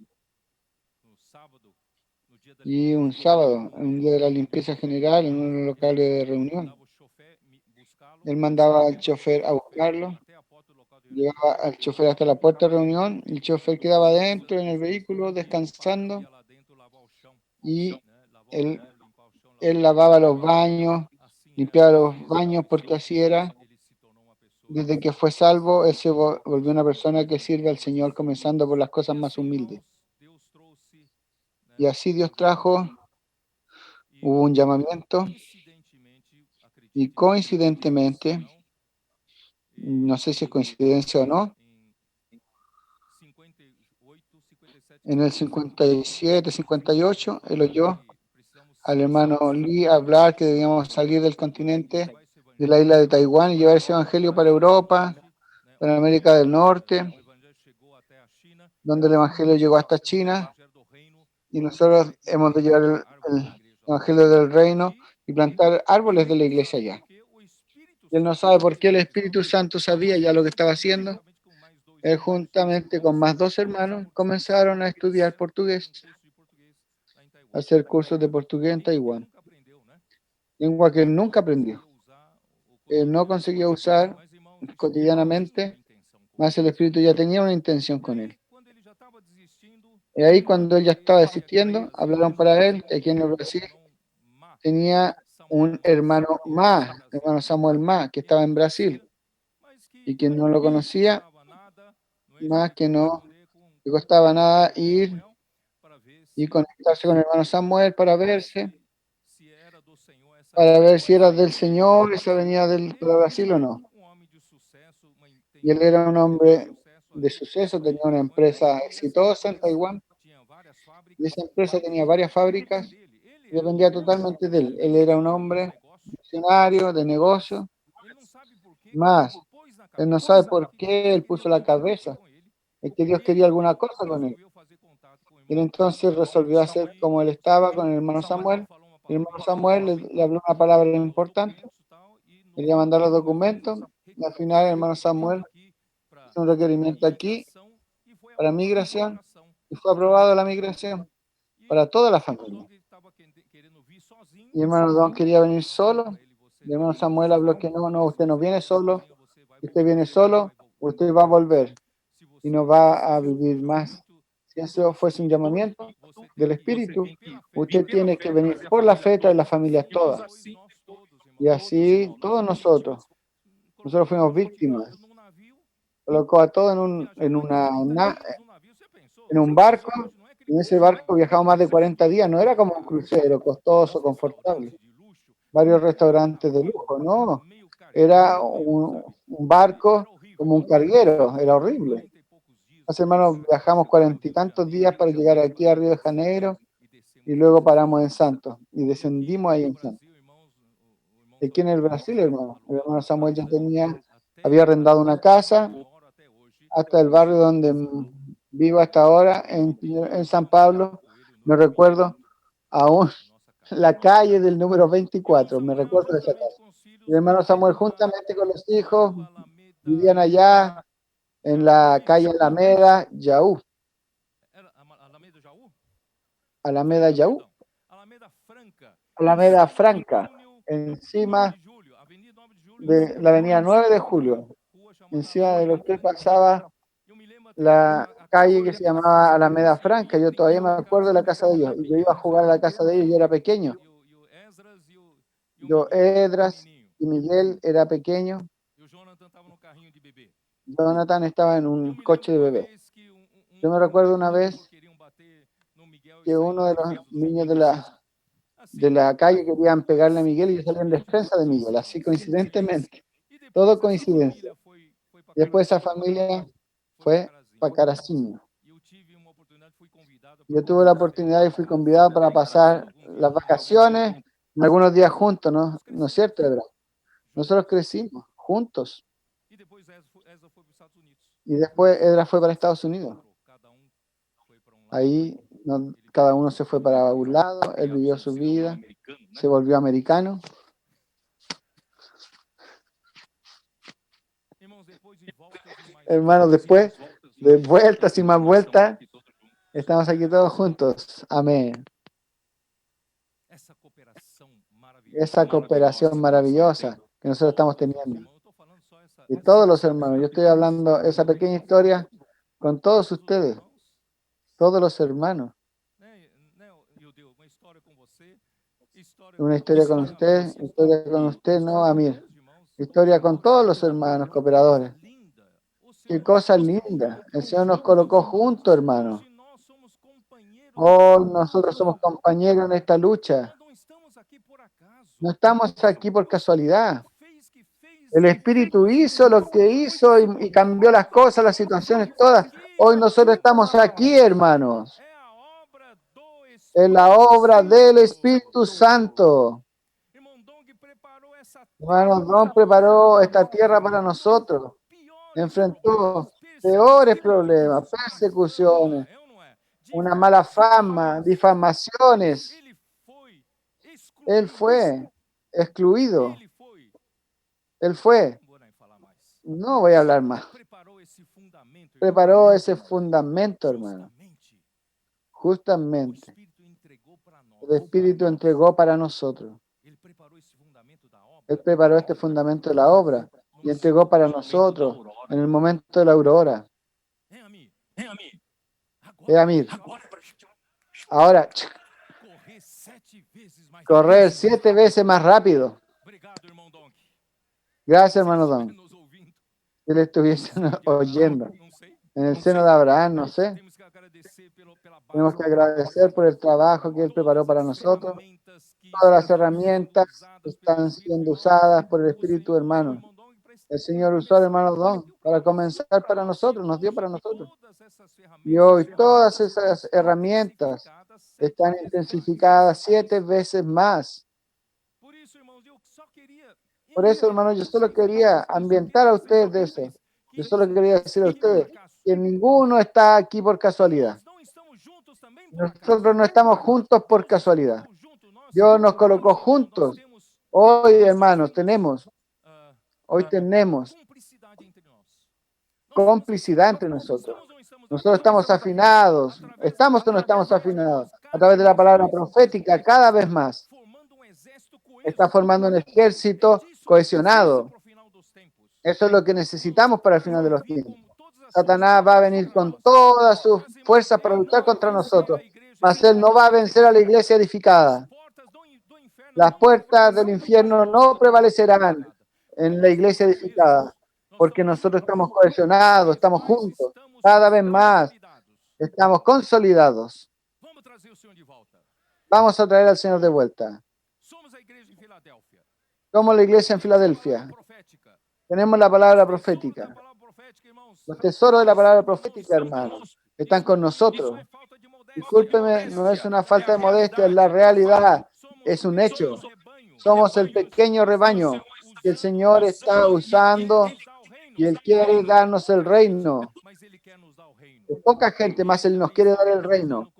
y un sábado, en un día de la limpieza general, en un local de reunión, él mandaba al chofer a buscarlo, llevaba al chofer hasta la puerta de reunión, y el chofer quedaba adentro en el vehículo descansando, y él lavaba los baños, limpiaba los baños, porque así era. Desde que fue salvo, él se volvió una persona que sirve al Señor, comenzando por las cosas más humildes. Y así Dios trajo, hubo un llamamiento, y coincidentemente, no sé si es coincidencia o no, en el 57, 58, él oyó al hermano Lee hablar que debíamos salir del continente, de la isla de Taiwán, y llevar ese evangelio para Europa, para América del Norte, donde el evangelio llegó hasta China, y nosotros hemos de llevar el evangelio del reino y plantar árboles de la iglesia allá. Y él no sabe por qué el Espíritu Santo sabía ya lo que estaba haciendo. Él, juntamente con más dos hermanos, comenzaron a estudiar portugués, a hacer cursos de portugués en Taiwán, lengua que él nunca aprendió. Él no conseguía usar cotidianamente, más el Espíritu ya tenía una intención con él. Y ahí, cuando él ya estaba desistiendo, hablaron para él que aquí en el Brasil tenía un hermano Samuel Ma, que estaba en Brasil, y quien no lo conocía, más que no le costaba nada ir y conectarse con el hermano Samuel para verse, para ver si era del Señor esa venida para Brasil o no. Y él era un hombre de suceso, tenía una empresa exitosa en Taiwán, y esa empresa tenía varias fábricas y dependía totalmente de él. Él era un hombre visionario, de negocio, más, él no sabe por qué él puso la cabeza, es que Dios quería alguna cosa con él. Y él entonces resolvió hacer como él estaba con el hermano Samuel. El hermano Samuel le habló una palabra importante, él le mandó los documentos, y al final el hermano Samuel hizo un requerimiento aquí para migración y fue aprobado la migración para toda la familia. Y el hermano Don quería venir solo. El hermano Samuel habló que no, usted no viene solo, usted viene solo, usted va a volver y no va a vivir más. Si eso fuese un llamamiento del Espíritu, usted tiene que venir por la fe de las familias todas. Y así todos nosotros fuimos víctimas. Colocó a todos en un barco, y en ese barco viajamos más de 40 días. No era como un crucero costoso, confortable, varios restaurantes de lujo, no. Era un barco como un carguero, era horrible. Los hermanos viajamos 40 y tantos días para llegar aquí a Río de Janeiro y luego paramos en Santos y descendimos ahí en Santos. Aquí en el Brasil, hermano, el hermano Samuel ya había arrendado una casa hasta el barrio donde vivo hasta ahora, en San Pablo. Me recuerdo aún la calle del número 24, me recuerdo de esa casa. El hermano Samuel juntamente con los hijos vivían allá en la calle Alameda Yaú. Alameda Yaú. Alameda Franca, encima de la avenida 9 de Julio, encima de lo que pasaba la calle que se llamaba Alameda Franca. Yo todavía me acuerdo de la casa de ellos, y yo iba a jugar a la casa de ellos, yo era pequeño. Yo, Edras y Miguel era pequeño. Jonathan estaba en un coche de bebé. Yo me recuerdo una vez que uno de los niños de la calle querían pegarle a Miguel y yo salí en defensa de Miguel, así coincidentemente. Todo coincidencia. Después esa familia fue para Caracinho. Yo tuve la oportunidad y fui convidado para pasar las vacaciones, algunos días juntos, ¿no? ¿No es cierto, Edra? Nosotros crecimos juntos. Y después Edra fue para Estados Unidos. Ahí cada uno se fue para un lado, él vivió su vida, se volvió americano. Hermanos, después de vueltas y más vueltas, estamos aquí todos juntos. Amén. Esa cooperación maravillosa que nosotros estamos teniendo. Y todos los hermanos, yo estoy hablando esa pequeña historia con todos ustedes, todos los hermanos. Una historia con usted, no, Amir. Historia con todos los hermanos cooperadores. Qué cosa linda. El Señor nos colocó juntos, hermano. Oh, nosotros somos compañeros en esta lucha. No estamos aquí por casualidad. El Espíritu hizo lo que hizo y cambió las cosas, las situaciones todas. Hoy nosotros estamos aquí, hermanos. Es la obra del Espíritu Santo. Hermano Don preparó esta tierra para nosotros. Enfrentó peores problemas, persecuciones, una mala fama, difamaciones. Él fue excluido. Él fue. No voy a hablar más. Preparó ese fundamento, hermano. Justamente. El Espíritu entregó para nosotros. Él preparó este fundamento de la obra y entregó para nosotros en el momento de la aurora. Amir. Ahora, correr 7 veces más rápido. Gracias, hermano Don. Si le estuviesen oyendo en el seno de Abraham, no sé. Tenemos que agradecer por el trabajo que Él preparó para nosotros. Todas las herramientas están siendo usadas por el Espíritu, hermano. El Señor usó al hermano Don para comenzar para nosotros, nos dio para nosotros. Y hoy todas esas herramientas están intensificadas 7 veces más. Por eso, hermano, yo solo quería ambientar a ustedes de eso. Yo solo quería decir a ustedes que ninguno está aquí por casualidad. Nosotros no estamos juntos por casualidad. Dios nos colocó juntos. Hoy, hermanos, hoy tenemos complicidad entre nosotros. Nosotros estamos afinados. ¿Estamos o no estamos afinados? A través de la palabra profética, cada vez más. Está formando un ejército cohesionado. Eso es lo que necesitamos para el final de los tiempos. Satanás va a venir con todas sus fuerzas para luchar contra nosotros, mas él no va a vencer a la iglesia edificada. Las puertas del infierno no prevalecerán en la iglesia edificada, porque nosotros estamos cohesionados, estamos juntos, cada vez más, estamos consolidados. Vamos a traer al Señor de vuelta. Somos la iglesia en Filadelfia. Tenemos la palabra profética. Los tesoros de la palabra profética, hermanos, están con nosotros. Discúlpeme, no es una falta de modestia, es la realidad, es un hecho. Somos el pequeño rebaño que el Señor está usando y Él quiere darnos el reino. Es poca gente, más Él nos quiere dar el reino.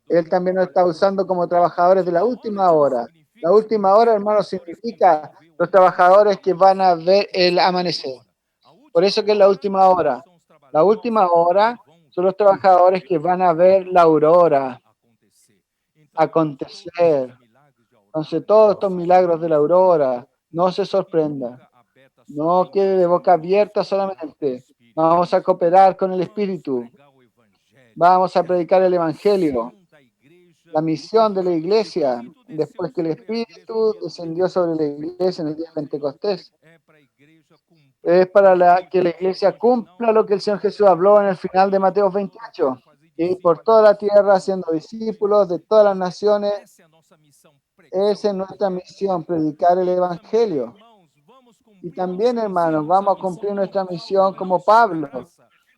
Él también nos está usando como trabajadores de la última hora. La última hora, hermanos, significa los trabajadores que van a ver el amanecer. Por eso que es la última hora. La última hora son los trabajadores que van a ver la aurora acontecer. Entonces, todos estos milagros de la aurora, no se sorprenda. No quede de boca abierta solamente. Vamos a cooperar con el Espíritu. Vamos a predicar el Evangelio. La misión de la iglesia, después que el Espíritu descendió sobre la iglesia en el día de Pentecostés, es para que la iglesia cumpla lo que el Señor Jesús habló en el final de Mateo 28. Y por toda la tierra haciendo discípulos de todas las naciones. Esa es nuestra misión, predicar el Evangelio. Y también, hermanos, vamos a cumplir nuestra misión como Pablo.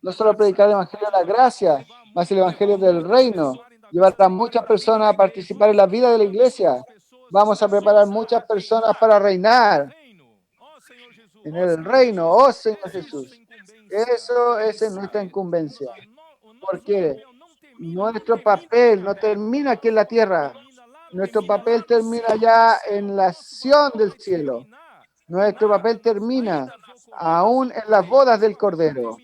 No solo predicar el Evangelio de la gracia, más el Evangelio del reino. Llevar a muchas personas a participar en la vida de la iglesia. Vamos a preparar muchas personas para reinar en el reino, oh Señor Jesús. Eso es nuestra incumbencia. Porque nuestro papel no termina aquí en la tierra. Nuestro papel termina ya en la acción del cielo. Nuestro papel termina aún en las bodas del Cordero.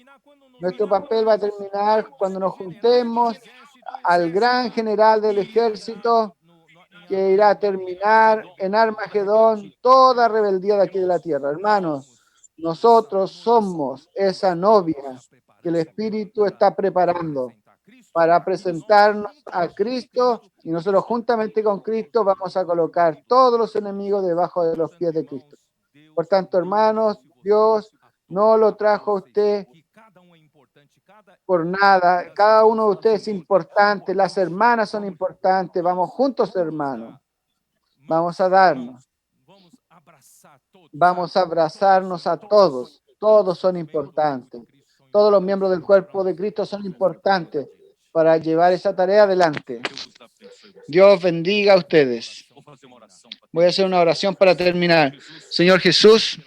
Nuestro papel va a terminar cuando nos juntemos al gran general del ejército que irá a terminar en Armagedón toda rebeldía de aquí de la tierra. Hermanos, nosotros somos esa novia que el Espíritu está preparando para presentarnos a Cristo, y nosotros juntamente con Cristo vamos a colocar todos los enemigos debajo de los pies de Cristo. Por tanto, hermanos, Dios no lo trajo a usted por nada. Cada uno de ustedes es importante, las hermanas son importantes. Vamos juntos, hermanos. Vamos a darnos. Vamos a abrazarnos a todos. Todos son importantes. Todos los miembros del cuerpo de Cristo son importantes para llevar esa tarea adelante. Dios bendiga a ustedes. Voy a hacer una oración para terminar. Señor Jesús,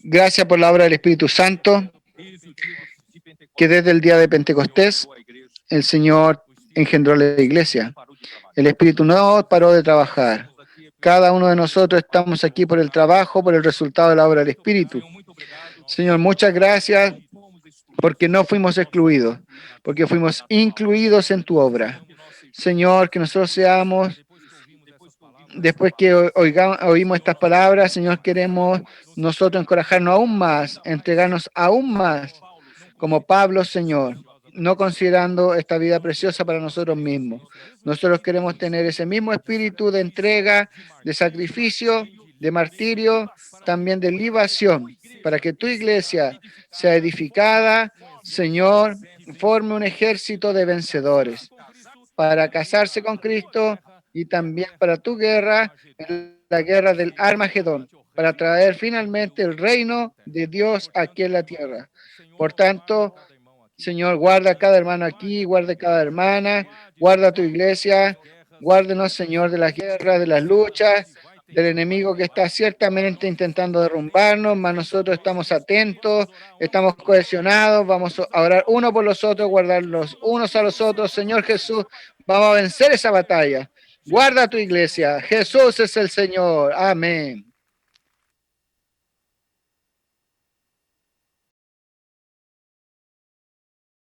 gracias por la obra del Espíritu Santo, que desde el día de Pentecostés el Señor engendró la iglesia. El Espíritu no paró de trabajar. Cada uno de nosotros estamos aquí por el trabajo, por el resultado de la obra del Espíritu. Señor, muchas gracias porque no fuimos excluidos, porque fuimos incluidos en tu obra. Señor, que nosotros seamos, después que oímos estas palabras, Señor, queremos nosotros encorajarnos aún más, entregarnos aún más, como Pablo, Señor, no considerando esta vida preciosa para nosotros mismos. Nosotros queremos tener ese mismo espíritu de entrega, de sacrificio, de martirio, también de libación, para que tu iglesia sea edificada, Señor, forme un ejército de vencedores, para casarse con Cristo y también para tu guerra, en la guerra del Armagedón. para traer finalmente el reino de Dios aquí en la tierra. Por tanto, Señor, guarda a cada hermano aquí, guarda a cada hermana, guarda a tu iglesia, guárdenos, Señor, de las guerras, de las luchas, del enemigo que está ciertamente intentando derrumbarnos, mas nosotros estamos atentos, estamos cohesionados, vamos a orar uno por los otros, guardarlos unos a los otros. Señor Jesús, vamos a vencer esa batalla. Guarda a tu iglesia. Jesús es el Señor. Amén.